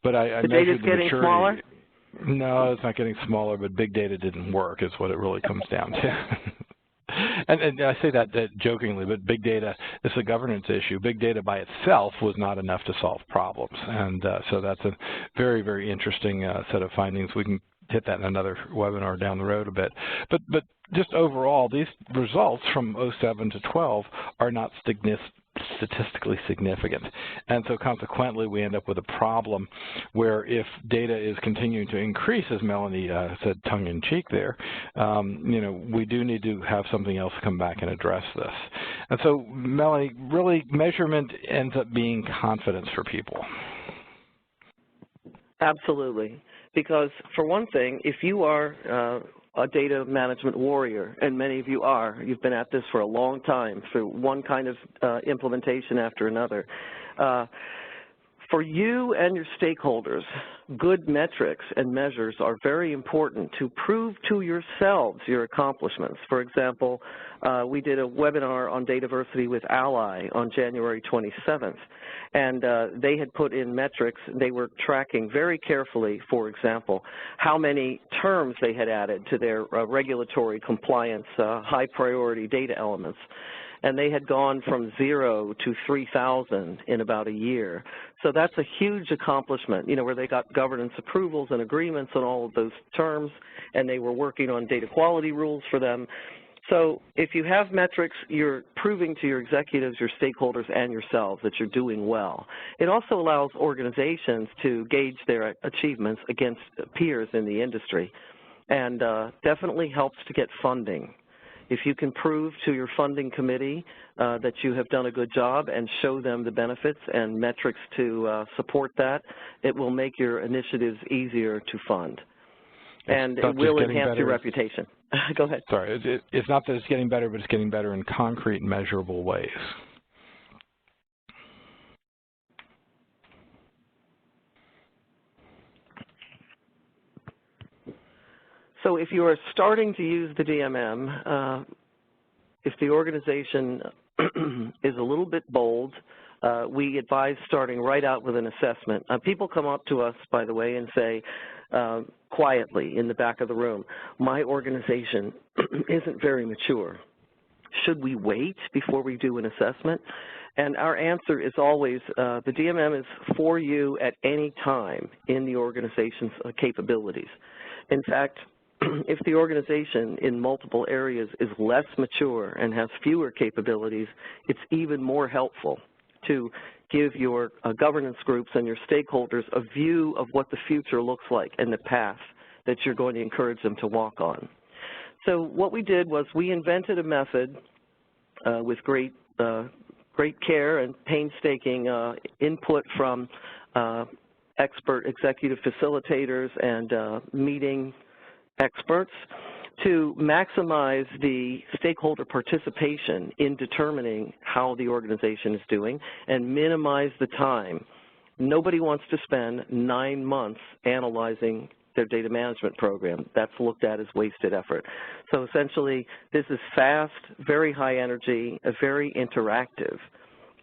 But I measured the maturity. Smaller? No, it's not getting smaller, but big data didn't work is what it really comes down to. And I say that jokingly, but big data is a governance issue. Big data by itself was not enough to solve problems. And so that's a very, very interesting set of findings. We can hit that in another webinar down the road a bit. But just overall, these results from 07 to 12 are not statistically significant. And so consequently, we end up with a problem where if data is continuing to increase, as Melanie said tongue-in-cheek there, you know, we do need to have something else come back and address this. And so, Melanie, really measurement ends up being confidence for people. Absolutely. Because for one thing, if you are a data management warrior, and many of you are, you've been at this for a long time through one kind of implementation after another. For you and your stakeholders, good metrics and measures are very important to prove to yourselves your accomplishments. For example, we did a webinar on Dataversity with Ally on January 27th, and they had put in metrics. They were tracking very carefully, for example, how many terms they had added to their regulatory compliance high priority data elements. And they had gone from 0 to 3,000 in about a year. So that's a huge accomplishment, you know, where they got governance approvals and agreements on all of those terms, and they were working on data quality rules for them. So if you have metrics, you're proving to your executives, your stakeholders, and yourselves that you're doing well. It also allows organizations to gauge their achievements against peers in the industry, and definitely helps to get funding. If you can prove to your funding committee that you have done a good job and show them the benefits and metrics to support that, it will make your initiatives easier to fund. And it will enhance your reputation. Go ahead. Sorry, it's not that it's getting better, but it's getting better in concrete, measurable ways. So if you are starting to use the DMM, if the organization is a little bit bold, we advise starting right out with an assessment. People come up to us, by the way, and say, quietly in the back of the room, my organization isn't very mature. Should we wait before we do an assessment? And our answer is always, the DMM is for you at any time in the organization's capabilities. In fact, if the organization in multiple areas is less mature and has fewer capabilities, it's even more helpful to give your governance groups and your stakeholders a view of what the future looks like and the path that you're going to encourage them to walk on. So what we did was we invented a method with great care and painstaking input from expert executive facilitators and meeting experts to maximize the stakeholder participation in determining how the organization is doing and minimize the time. Nobody wants to spend 9 months analyzing their data management program. That's looked at as wasted effort. So essentially, this is fast, very high energy, very interactive.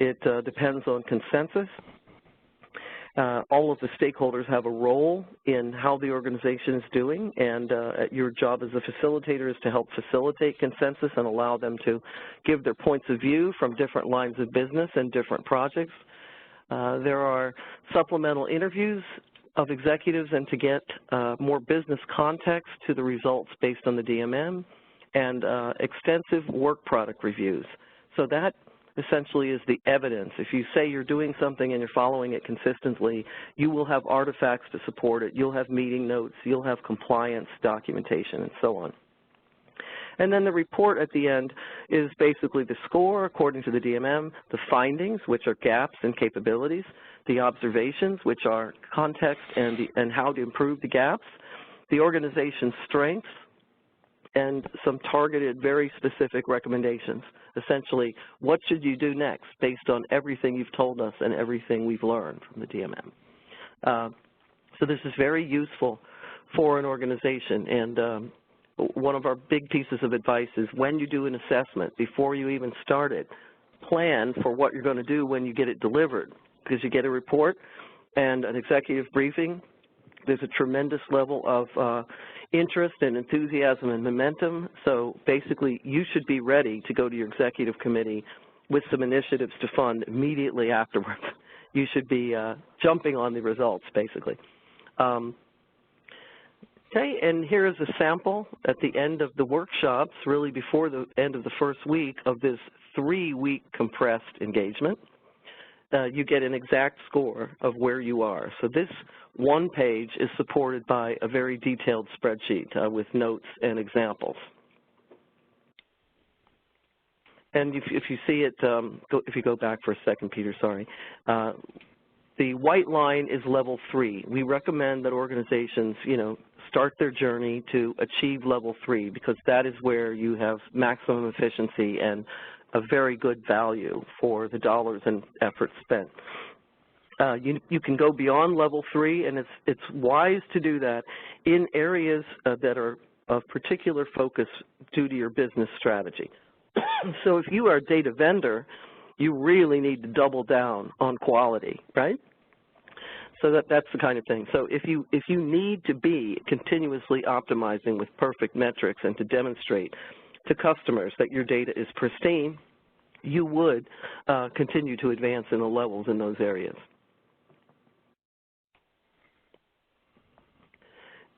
It depends on consensus. All of the stakeholders have a role in how the organization is doing, and your job as a facilitator is to help facilitate consensus and allow them to give their points of view from different lines of business and different projects. There are supplemental interviews of executives and to get more business context to the results based on the DMM, and extensive work product reviews. So that essentially is the evidence. If you say you're doing something and you're following it consistently, you will have artifacts to support it. You'll have meeting notes. You'll have compliance documentation and so on. And then the report at the end is basically the score according to the DMM, the findings, which are gaps and capabilities, the observations, which are context and how to improve the gaps, the organization's strengths, and some targeted, very specific recommendations. Essentially, what should you do next based on everything you've told us and everything we've learned from the DMM? So this is very useful for an organization, and one of our big pieces of advice is when you do an assessment, before you even start it, plan for what you're going to do when you get it delivered, because you get a report and an executive briefing. There's a tremendous level of interest and enthusiasm and momentum, so basically you should be ready to go to your executive committee with some initiatives to fund immediately afterwards. You should be jumping on the results, basically. Okay, and here is a sample at the end of the workshops, really before the end of the first week of this 3-week compressed engagement. You get an exact score of where you are. So this one page is supported by a very detailed spreadsheet with notes and examples. And if you see it, if you go back for a second, Peter, sorry. The white line is level 3. We recommend that organizations, start their journey to achieve level 3 because that is where you have maximum efficiency and a very good value for the dollars and effort spent. You can go beyond level 3, and it's wise to do that in areas that are of particular focus due to your business strategy. So if you are a data vendor, you really need to double down on quality, right? So that's the kind of thing. So if you need to be continuously optimizing with perfect metrics and to demonstrate to customers that your data is pristine, you would continue to advance in the levels in those areas.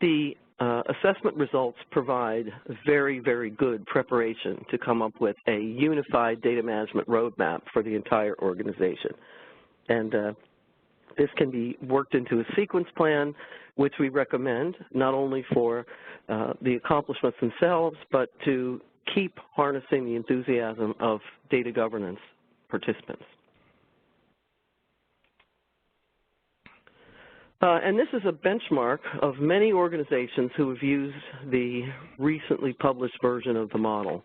The assessment results provide very, very good preparation to come up with a unified data management roadmap for the entire organization. And this can be worked into a sequence plan, which we recommend not only for the accomplishments themselves, but to keep harnessing the enthusiasm of data governance participants. And this is a benchmark of many organizations who have used the recently published version of the model.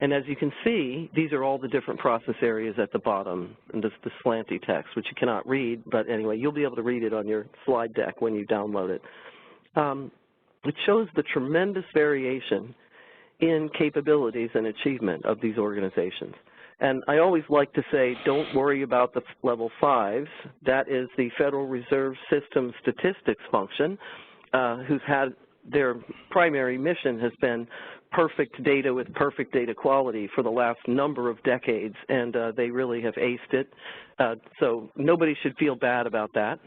And as you can see, these are all the different process areas at the bottom, and this the slanty text, which you cannot read, but anyway, you'll be able to read it on your slide deck when you download it. It shows the tremendous variation in capabilities and achievement of these organizations. And I always like to say, don't worry about the level 5s. That is the Federal Reserve System Statistics function, who's had their primary mission has been perfect data with perfect data quality for the last number of decades, and they really have aced it. So nobody should feel bad about that.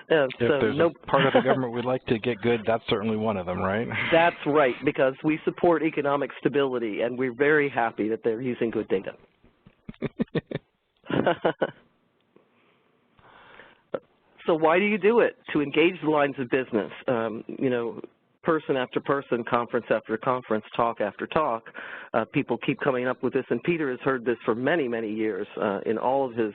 If there's a part of the government we'd like to get good, that's certainly one of them, right? That's right, because we support economic stability, and we're very happy that they're using good data. So why do you do it? To engage the lines of business. Person after person, conference after conference, talk after talk, people keep coming up with this, and Peter has heard this for many, many years in all of his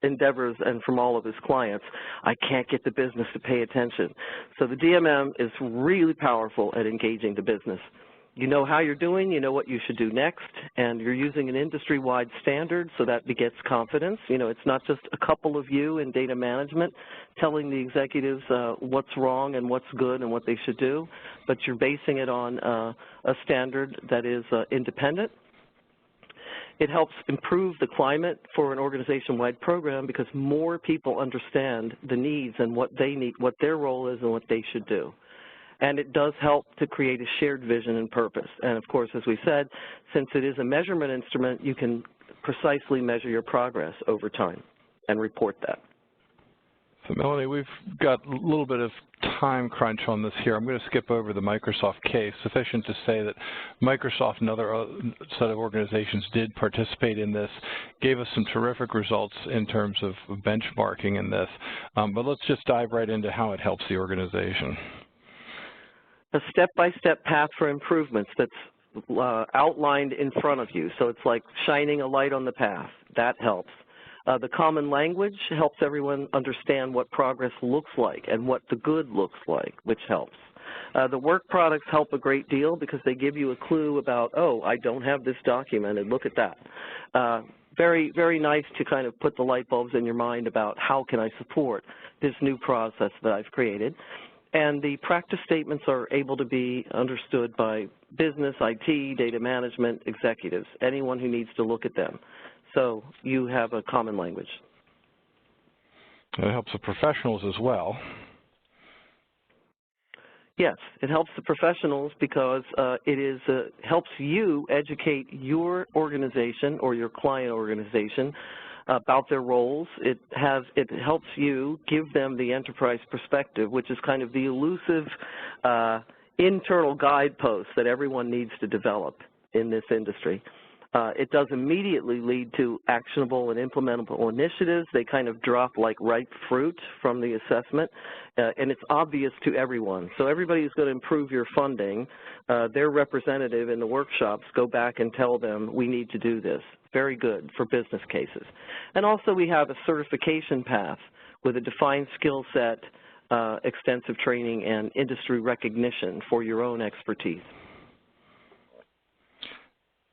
endeavors and from all of his clients. I can't get the business to pay attention. So the DMM is really powerful at engaging the business. You know how you're doing, you know what you should do next, and you're using an industry-wide standard, so that begets confidence. It's not just a couple of you in data management telling the executives what's wrong and what's good and what they should do, but you're basing it on a standard that is independent. It helps improve the climate for an organization-wide program because more people understand the needs and what they need, what their role is and what they should do. And it does help to create a shared vision and purpose. And of course, as we said, since it is a measurement instrument, you can precisely measure your progress over time and report that. So Melanie, we've got a little bit of time crunch on this here. I'm going to skip over the Microsoft case. Sufficient to say that Microsoft and other set of organizations did participate in this, gave us some terrific results in terms of benchmarking in this. But let's just dive right into how it helps the organization. A step-by-step path for improvements that's outlined in front of you. So it's like shining a light on the path. That helps. The common language helps everyone understand what progress looks like and what the good looks like, which helps. The work products help a great deal because they give you a clue about, oh, I don't have this documented, look at that. Very, very nice to kind of put the light bulbs in your mind about how can I support this new process that I've created. And the practice statements are able to be understood by business, IT, data management, executives, anyone who needs to look at them. So you have a common language. It helps the professionals as well. Yes, it helps the professionals because it helps you educate your organization or your client organization about their roles. It helps you give them the enterprise perspective, which is kind of the elusive internal guidepost that everyone needs to develop in this industry. It does immediately lead to actionable and implementable initiatives. They kind of drop like ripe fruit from the assessment, and it's obvious to everyone. So everybody who's going to improve your funding, their representative in the workshops go back and tell them, we need to do this. Very good for business cases. And also we have a certification path with a defined skill set, extensive training, and industry recognition for your own expertise.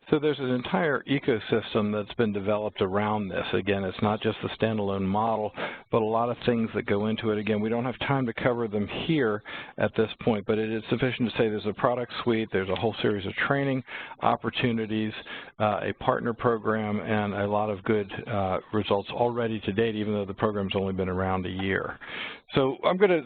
So there's an entire ecosystem that's been developed around this. Again, it's not just the standalone model, but a lot of things that go into it. Again, we don't have time to cover them here at this point, but it is sufficient to say there's a product suite, there's a whole series of training opportunities, a partner program, and a lot of good results already to date, even though the program's only been around a year. So I'm going to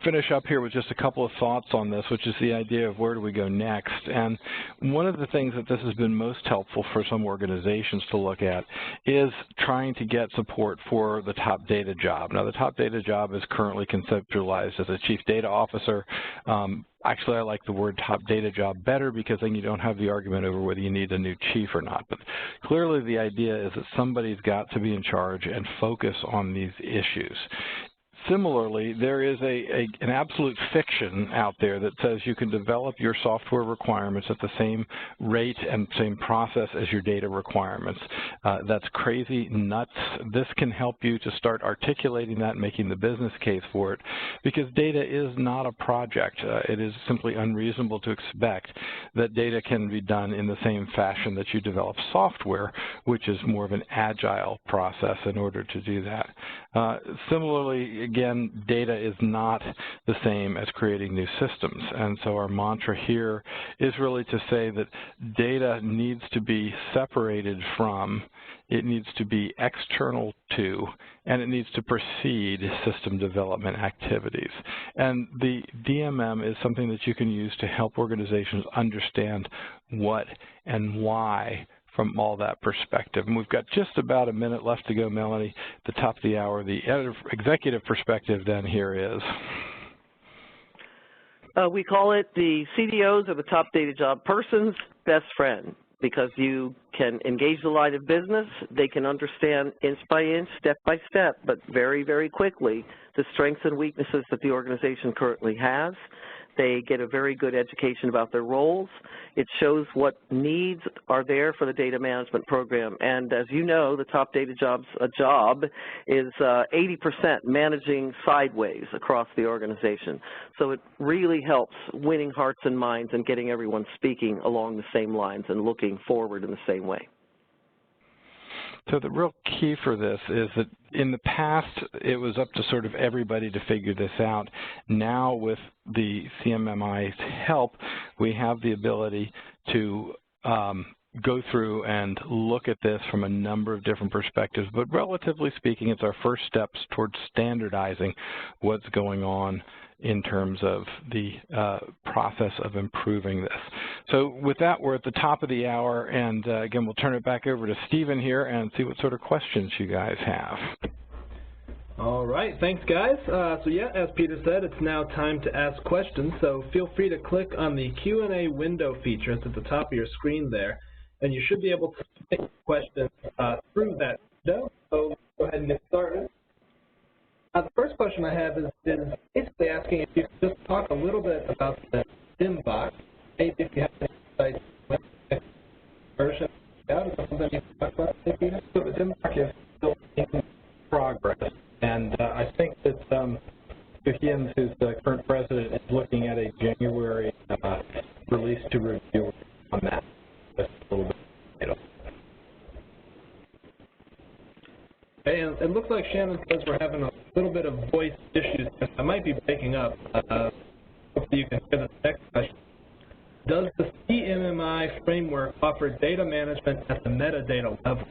finish up here with just a couple of thoughts on this, which is the idea of where do we go next. And one of the things that this has been most helpful for some organizations to look at is trying to get support for the top data job. Now, the top data job is currently conceptualized as a chief data officer. Actually, I like the word top data job better because then you don't have the argument over whether you need a new chief or not. But clearly the idea is that somebody's got to be in charge and focus on these issues. Similarly, there is an absolute fiction out there that says you can develop your software requirements at the same rate and same process as your data requirements. That's crazy, nuts. This can help you to start articulating that and making the business case for it, because data is not a project. It is simply unreasonable to expect that data can be done in the same fashion that you develop software, which is more of an agile process in order to do that. Similarly, again, data is not the same as creating new systems, and so our mantra here is really to say that data needs to be separated from, it needs to be external to, and it needs to precede system development activities. And the DMM is something that you can use to help organizations understand what and why from all that perspective. And we've got just about a minute left to go, Melanie, at the top of the hour. The executive perspective then here is? We call it the CDOs, or the top data job person's best friend, because you can engage the line of business. They can understand inch by inch, step by step, but very, very quickly the strengths and weaknesses that the organization currently has. They get a very good education about their roles. It shows what needs are there for the data management program. And as you know, the top data job is 80% managing sideways across the organization. So it really helps winning hearts and minds and getting everyone speaking along the same lines and looking forward in the same way. So the real key for this is that in the past, it was up to sort of everybody to figure this out. Now with the CMMI's help, we have the ability to go through and look at this from a number of different perspectives, but relatively speaking, it's our first steps towards standardizing what's going on in terms of the process of improving this. So with that, we're at the top of the hour, and again, we'll turn it back over to Stephen here and see what sort of questions you guys have. All right, thanks guys. So yeah, as Peter said, it's now time to ask questions, so feel free to click on the Q&A window feature. It's at the top of your screen there, and you should be able to submit questions through that window. So go ahead and get started. The first question I have is basically asking if you could just talk a little bit about the DIM box. Maybe if you have any insights with the next version out, is that something you can talk about? So the DIM box is still in progress, and I think that Higgins, who's the current president, is looking at a January release to review on that. Just a little bit. And it looks like Shannon says we're having a little bit of voice issues. I might be breaking up. hopefully you can hear the next question. Does the CMMI framework offer data management at the metadata level?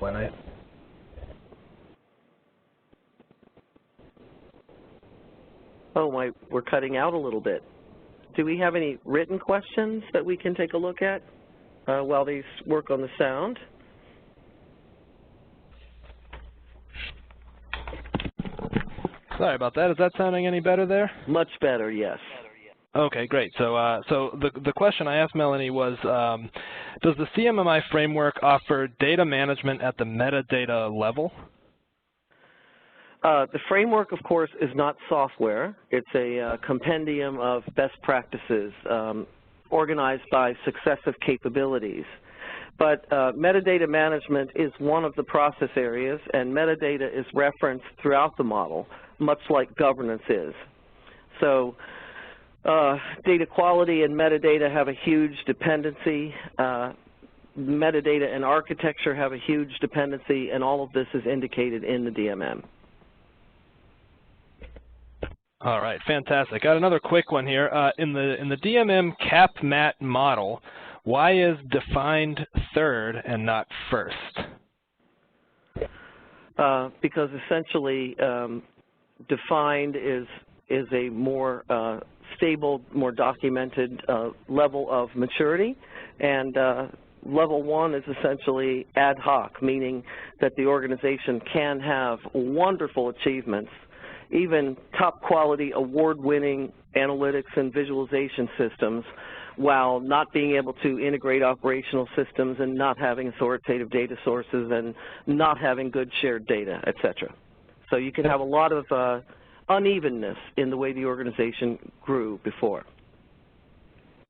And we're cutting out a little bit. Do we have any written questions that we can take a look at while they work on the sound? Sorry about that. Is that sounding any better there? Much better, yes. Okay, great. So, the question I asked Melanie was, does the CMMI framework offer data management at the metadata level? The framework, of course, is not software. It's a compendium of best practices organized by successive capabilities. But metadata management is one of the process areas, and metadata is referenced throughout the model, much like governance is. So data quality and metadata have a huge dependency. Metadata and architecture have a huge dependency, and all of this is indicated in the DMM. All right, fantastic. Got another quick one here. In the DMM CAP-MAT model, why is defined third and not first? Because essentially defined is a more stable, more documented level of maturity, and level 1 is essentially ad hoc, meaning that the organization can have wonderful achievements, even top quality award-winning analytics and visualization systems, while not being able to integrate operational systems and not having authoritative data sources and not having good shared data, et cetera. So you can have a lot of unevenness in the way the organization grew before.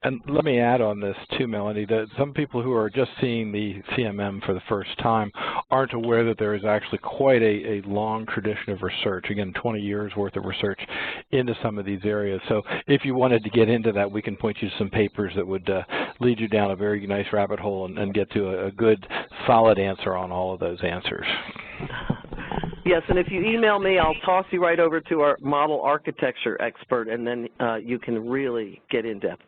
And let me add on this too, Melanie, that some people who are just seeing the CMM for the first time aren't aware that there is actually quite a long tradition of research, again, 20 years worth of research into some of these areas. So if you wanted to get into that, we can point you to some papers that would lead you down a very nice rabbit hole and get to a good, solid answer on all of those answers. Yes, and if you email me, I'll toss you right over to our model architecture expert, and then you can really get in depth.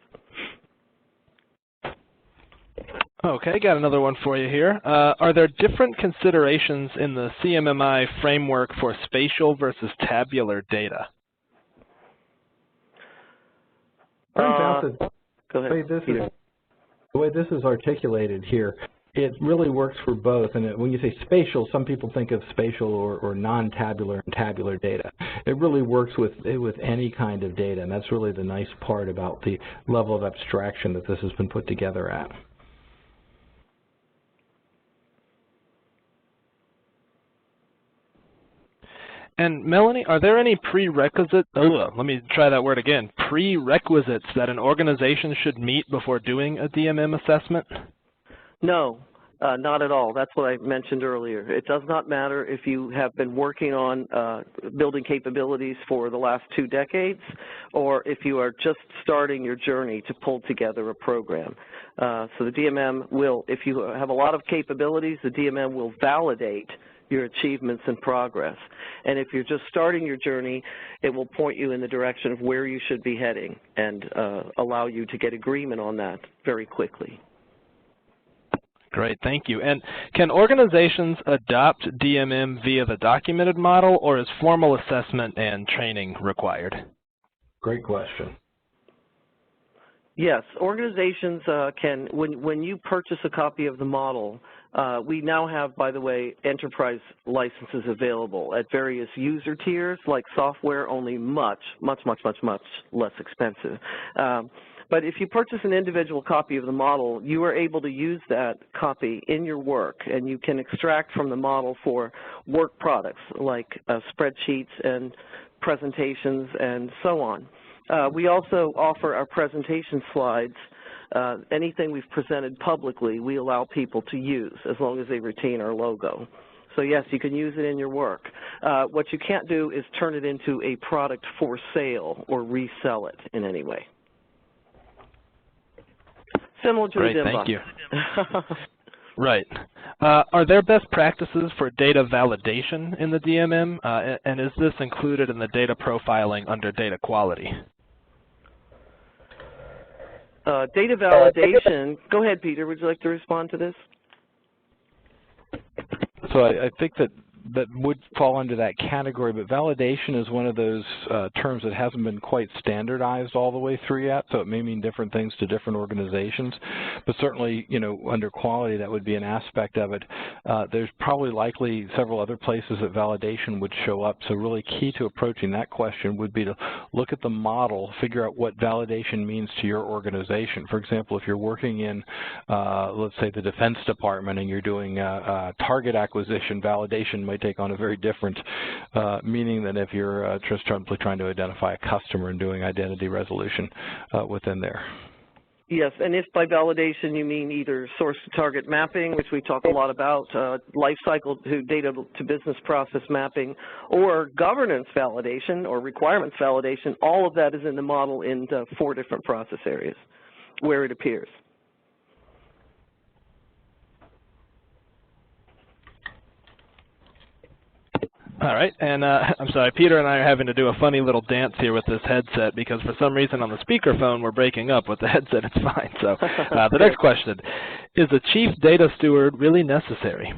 Okay, got another one for you here. Are there different considerations in the CMMI framework for spatial versus tabular data? Turns out go ahead, the way this is articulated here, it really works for both. And when you say spatial, some people think of spatial or non-tabular and tabular data. It really works with any kind of data, and that's really the nice part about the level of abstraction that this has been put together at. And Melanie, are there any prerequisites, let me try that word again, prerequisites that an organization should meet before doing a DMM assessment? No, not at all. That's what I mentioned earlier. It does not matter if you have been working on building capabilities for the last 2 decades, or if you are just starting your journey to pull together a program. So the DMM will, if you have a lot of capabilities, the DMM will validate your achievements and progress. And if you're just starting your journey, it will point you in the direction of where you should be heading and allow you to get agreement on that very quickly. Great, thank you. And can organizations adopt DMM via the documented model, or is formal assessment and training required? Great question. Yes, organizations can, when you purchase a copy of the model, we now have, by the way, enterprise licenses available at various user tiers, like software, only much less expensive. But if you purchase an individual copy of the model, you are able to use that copy in your work, and you can extract from the model for work products like spreadsheets and presentations and so on. We also offer our presentation slides. Anything we've presented publicly, we allow people to use as long as they retain our logo. So yes, you can use it in your work. What you can't do is turn it into a product for sale or resell it in any way. Similar to Great, the DMM. Thank you. Right. Are there best practices for data validation in the DMM, and is this included in the data profiling under data quality? Data validation, go ahead, Peter, would you like to respond to this? So I think that would fall under that category, but validation is one of those terms that hasn't been quite standardized all the way through yet, so it may mean different things to different organizations. But certainly, you know, under quality, that would be an aspect of it. There's probably likely several other places that validation would show up, so really key to approaching that question would be to look at the model, figure out what validation means to your organization. For example, if you're working in, let's say, the Defense Department and you're doing target acquisition, validation might take on a very different meaning than if you're just simply trying to identify a customer and doing identity resolution within there. Yes, and if by validation you mean either source to target mapping, which we talk a lot about, life cycle to data to business process mapping, or governance validation or requirements validation, all of that is in the model in 4 different process areas where it appears. All right, and I'm sorry, Peter and I are having to do a funny little dance here with this headset because for some reason on the speakerphone we're breaking up. With the headset it's fine. So the next question, is a chief data steward really necessary?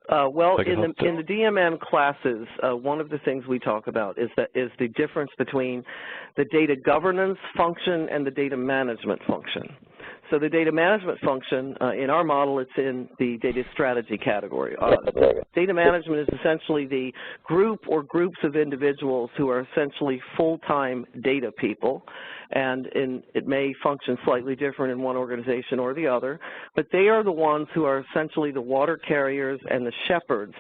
Well, in the DMM classes, one of the things we talk about is the difference between the data governance function and the data management function. So the data management function, in our model, it's in the data strategy category. Data management is essentially the group or groups of individuals who are essentially full-time data people, and it may function slightly different in one organization or the other, but they are the ones who are essentially the water carriers and the shepherds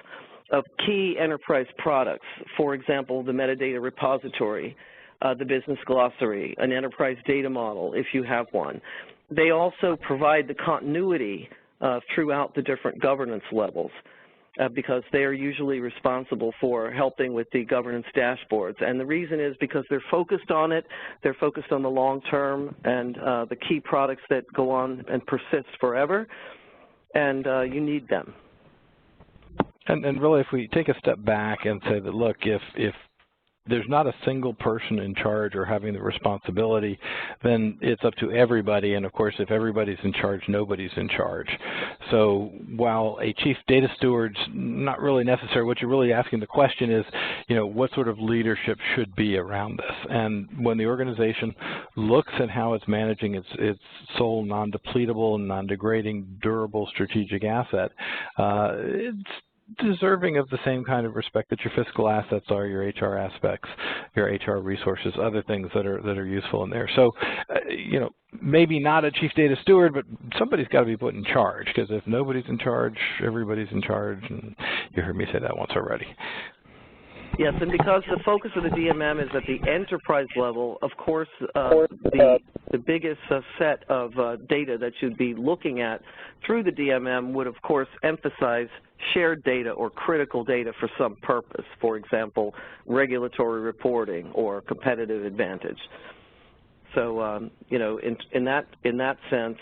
of key enterprise products. For example, the metadata repository, the business glossary, an enterprise data model, if you have one. They also provide the continuity throughout the different governance levels because they are usually responsible for helping with the governance dashboards. And the reason is because they're focused on it, they're focused on the long term and the key products that go on and persist forever, and you need them. And really, if we take a step back and say that, look, if there's not a single person in charge or having the responsibility, then it's up to everybody. And of course, if everybody's in charge, nobody's in charge. So while a chief data steward's not really necessary, what you're really asking the question is, you know, what sort of leadership should be around this? And when the organization looks at how it's managing its sole non-depletable, non-degrading, durable strategic asset, it's deserving of the same kind of respect that your fiscal assets are, your HR aspects, your HR resources, other things that are useful in there. So, you know, maybe not a chief data steward, but somebody's got to be put in charge, because if nobody's in charge, everybody's in charge, and you heard me say that once already. Yes, and because the focus of the DMM is at the enterprise level, of course, the biggest set of data that you'd be looking at through the DMM would, of course, emphasize shared data or critical data for some purpose, for example, regulatory reporting or competitive advantage. So, you know, in that sense,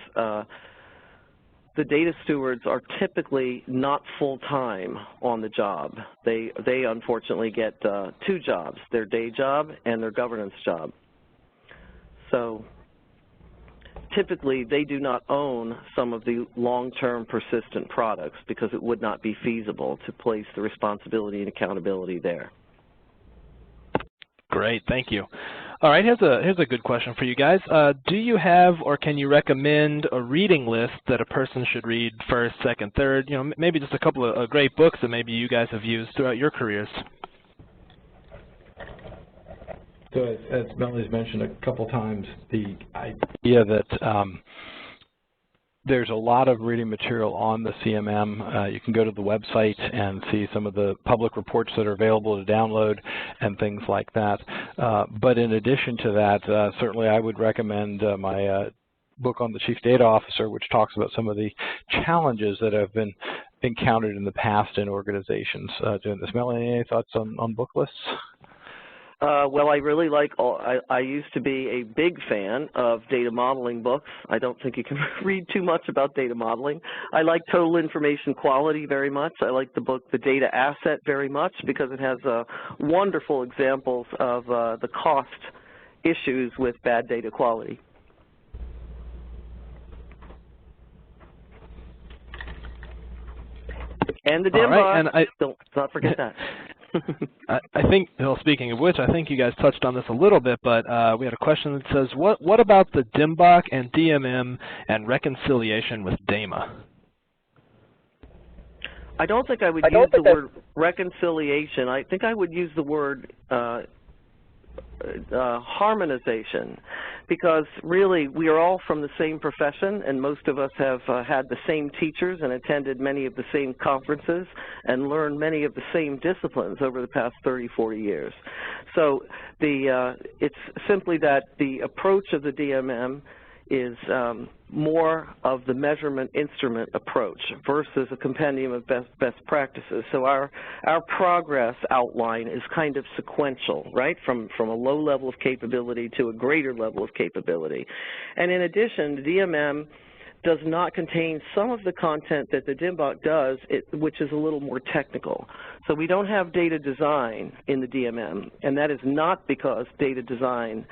the data stewards are typically not full-time on the job. They unfortunately get 2 jobs, their day job and their governance job. So typically they do not own some of the long-term persistent products because it would not be feasible to place the responsibility and accountability there. Great, thank you. All right, here's a good question for you guys. Do you have or can you recommend a reading list that a person should read first, second, third? You know, maybe just a couple of great books that maybe you guys have used throughout your careers. So as Melanie's mentioned a couple times, the idea that there's a lot of reading material on the CMM. You can go to the website and see some of the public reports that are available to download and things like that. But in addition to that, certainly I would recommend my book on the Chief Data Officer, which talks about some of the challenges that have been encountered in the past in organizations doing this. Melanie, any thoughts on book lists? Well, I really like, I used to be a big fan of data modeling books. I don't think you can read too much about data modeling. I like Total Information Quality very much. I like the book The Data Asset very much because it has wonderful examples of the cost issues with bad data quality. And the DIM box, don't not forget that. I think, well, speaking of which, I think you guys touched on this a little bit, but we had a question that says, what about the DIMBOK and DMM and reconciliation with DAMA? I don't think I would use the word reconciliation. I think I would use the word harmonization, because really we are all from the same profession, and most of us have had the same teachers and attended many of the same conferences and learned many of the same disciplines over the past 30, 40 years. So it's simply that the approach of the DMM is more of the measurement instrument approach versus a compendium of best practices. So our progress outline is kind of sequential, right, from a low level of capability to a greater level of capability. And in addition, the DMM does not contain some of the content that the DIMBOK does, which is a little more technical. So we don't have data design in the DMM, and that is not because data design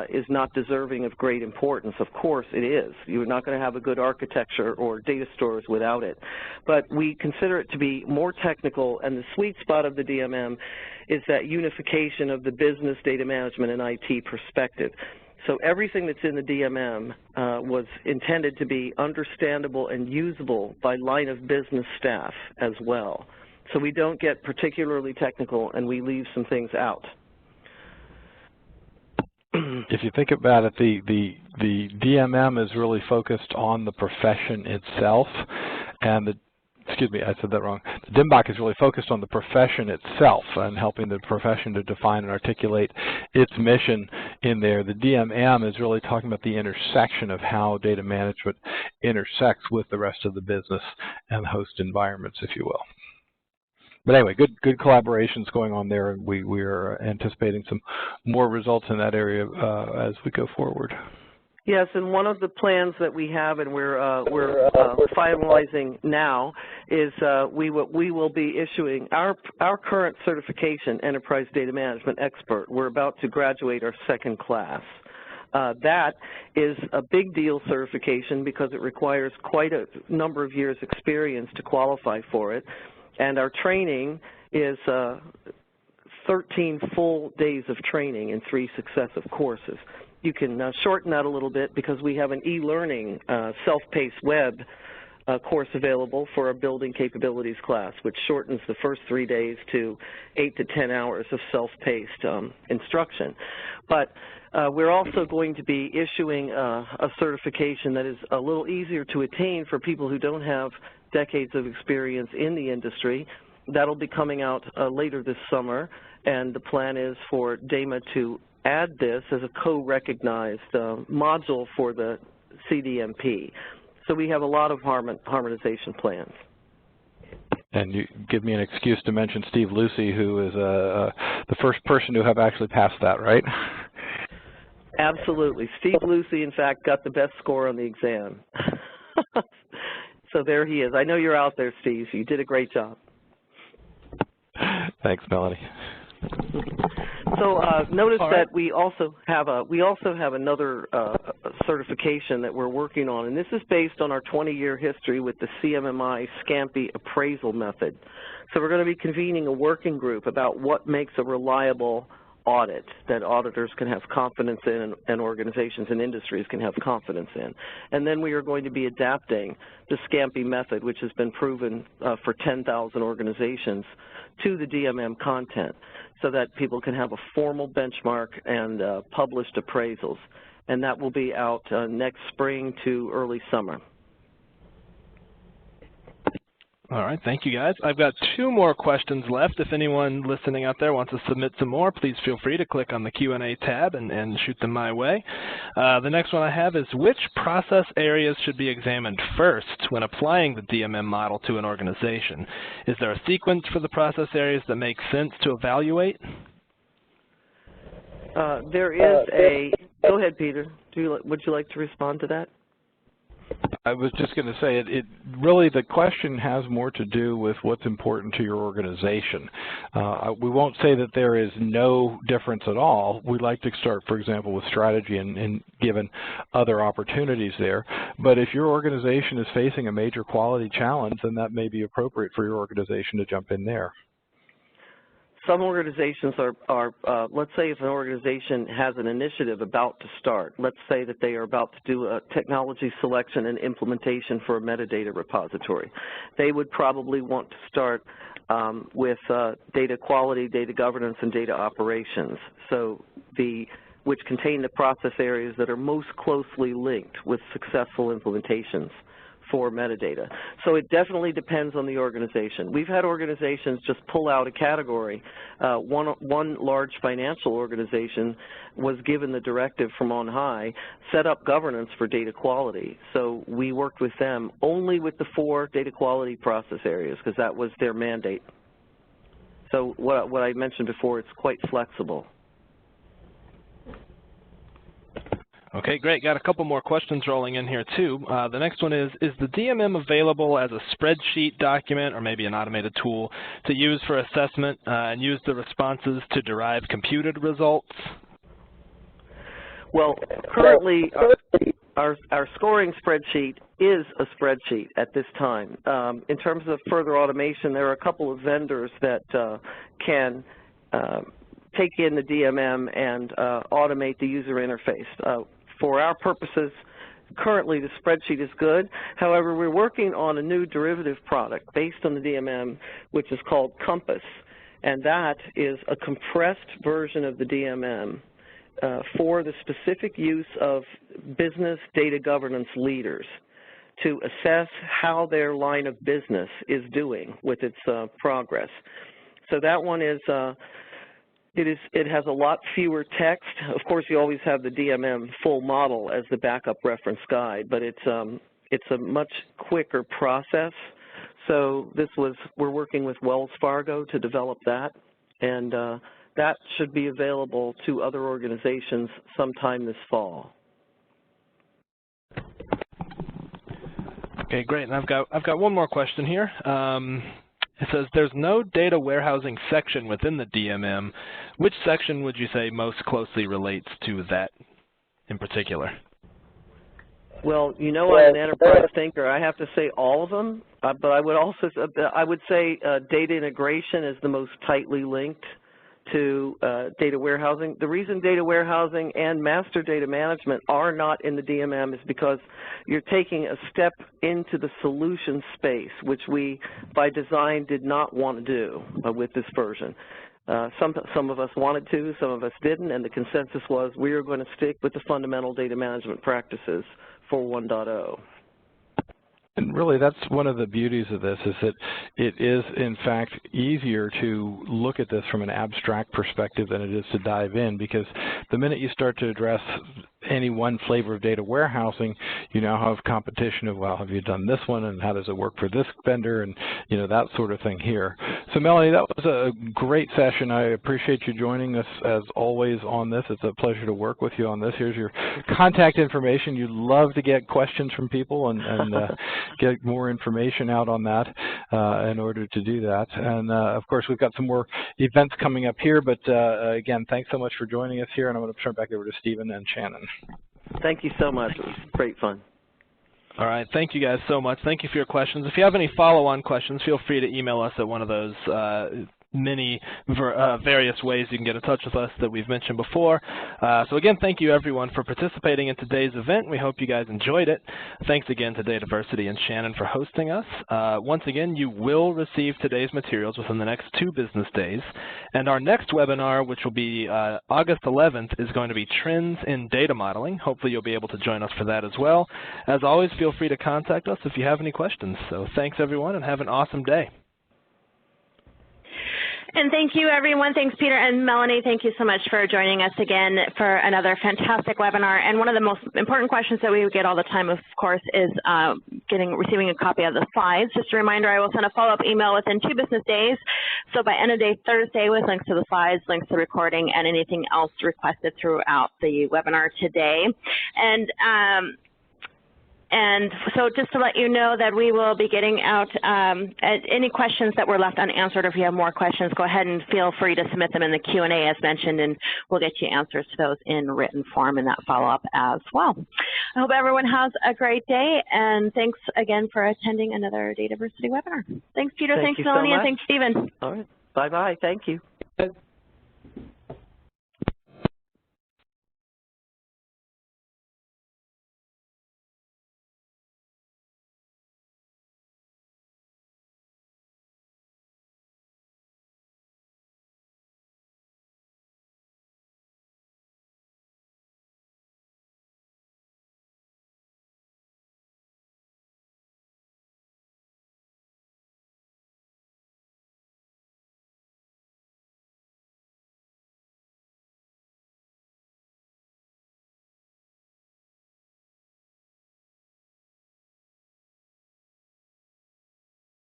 is not deserving of great importance. Of course it is. You're not going to have a good architecture or data stores without it. But we consider it to be more technical, and the sweet spot of the DMM is that unification of the business, data management, and IT perspective. So everything that's in the DMM was intended to be understandable and usable by line of business staff as well. So we don't get particularly technical, and we leave some things out. If you think about it, the DMM is really focused on the profession itself, and excuse me, I said that wrong. The DIMBOK is really focused on the profession itself and helping the profession to define and articulate its mission in there. The DMM is really talking about the intersection of how data management intersects with the rest of the business and host environments, if you will. But anyway, good collaborations going on there, and we are anticipating some more results in that area as we go forward. Yes, and one of the plans that we have, and we're finalizing now, is we will be issuing our current certification, Enterprise Data Management Expert. We're about to graduate our second class. That is a big deal certification because it requires quite a number of years' experience to qualify for it. And our training is 13 full days of training in 3 successive courses. You can shorten that a little bit because we have an e-learning self-paced web course available for our building capabilities class, which shortens the first 3 days to 8 to 10 hours of self-paced instruction. But we're also going to be issuing a certification that is a little easier to attain for people who don't have decades of experience in the industry. That'll be coming out later this summer, and the plan is for DAMA to add this as a co-recognized module for the CDMP. So we have a lot of harmonization plans. And you give me an excuse to mention Steve Lucy, who is the first person to have actually passed that, right? Absolutely. Steve Lucy, in fact, got the best score on the exam. So there he is. I know you're out there, Steve. You did a great job. Thanks, Melanie. So notice that we also have another certification that we're working on, and this is based on our 20-year history with the CMMI Scampi appraisal method. So we're going to be convening a working group about what makes a reliable audit that auditors can have confidence in and organizations and industries can have confidence in. And then we are going to be adapting the Scampi method, which has been proven for 10,000 organizations, to the DMM content so that people can have a formal benchmark and published appraisals. And that will be out next spring to early summer. All right, thank you guys. I've got 2 more questions left. If anyone listening out there wants to submit some more, please feel free to click on the Q&A tab and shoot them my way. The next one I have is, which process areas should be examined first when applying the DMM model to an organization? Is there a sequence for the process areas that make sense to evaluate? There is a, go ahead, Peter. Would you like to respond to that? I was just going to say, it really, the question has more to do with what's important to your organization. We won't say that there is no difference at all. We'd like to start, for example, with strategy and given other opportunities there. But if your organization is facing a major quality challenge, then that may be appropriate for your organization to jump in there. Some organizations are let's say if an organization has an initiative about to start, let's say that they are about to do a technology selection and implementation for a metadata repository. They would probably want to start with data quality, data governance, and data operations, which contain the process areas that are most closely linked with successful implementations for metadata. So it definitely depends on the organization. We've had organizations just pull out a category. One large financial organization was given the directive from on high, set up governance for data quality. So we worked with them only with the 4 data quality process areas because that was their mandate. So what I mentioned before, it's quite flexible. Okay, great. Got a couple more questions rolling in here, too. The next one is the DMM available as a spreadsheet document or maybe an automated tool to use for assessment and use the responses to derive computed results? Well, currently, our scoring spreadsheet is a spreadsheet at this time. In terms of further automation, there are a couple of vendors that can take in the DMM and automate the user interface. For our purposes, currently the spreadsheet is good. However, we're working on a new derivative product based on the DMM, which is called Compass, and that is a compressed version of the DMM for the specific use of business data governance leaders to assess how their line of business is doing with its progress. So that one is it has a lot fewer text. Of course, you always have the DMM full model as the backup reference guide, but it's a much quicker process. So we're working with Wells Fargo to develop that, and that should be available to other organizations sometime this fall. Okay, great. And I've got one more question here. It says there's no data warehousing section within the DMM. Which section would you say most closely relates to that in particular? Well, you know, I'm an enterprise thinker. I have to say all of them, but I would say data integration is the most tightly linked to data warehousing. The reason data warehousing and master data management are not in the DMM is because you're taking a step into the solution space, which we, by design, did not want to do with this version. Some of us wanted to, some of us didn't, and the consensus was we are going to stick with the fundamental data management practices for 1.0. And really, that's one of the beauties of this, is that it is, in fact, easier to look at this from an abstract perspective than it is to dive in, because the minute you start to address any one flavor of data warehousing, you now have competition of, well, have you done this one, and how does it work for this vendor, and, you know, that sort of thing here. So, Melanie, that was a great session. I appreciate you joining us, as always, on this. It's a pleasure to work with you on this. Here's your contact information. You'd love to get questions from people and get more information out on that in order to do that. And, of course, we've got some more events coming up here, but, again, thanks so much for joining us here, and I'm going to turn it back over to Stephen and Shannon. Thank you so much. It was great fun. All right. Thank you guys so much. Thank you for your questions. If you have any follow-on questions, feel free to email us at one of those many various ways you can get in touch with us that we've mentioned before. So again, thank you everyone for participating in today's event. We hope you guys enjoyed it. Thanks again to Dataversity and Shannon for hosting us. Once again, you will receive today's materials within the next 2 business days. And our next webinar, which will be August 11th, is going to be Trends in Data Modeling. Hopefully you'll be able to join us for that as well. As always, feel free to contact us if you have any questions. So thanks everyone, and have an awesome day. And thank you, everyone. Thanks, Peter and Melanie. Thank you so much for joining us again for another fantastic webinar. And one of the most important questions that we get all the time, of course, is receiving a copy of the slides. Just a reminder, I will send a follow-up email within 2 business days. So by end of day Thursday, with links to the slides, links to the recording, and anything else requested throughout the webinar today. And so just to let you know that we will be getting out any questions that were left unanswered. If you have more questions, go ahead and feel free to submit them in the Q&A as mentioned, and we'll get you answers to those in written form in that follow-up as well. I hope everyone has a great day, and thanks again for attending another Dataversity webinar. Thanks, Peter. Thanks, Melanie. And thanks, Stephen. All right. Bye-bye. Thank you.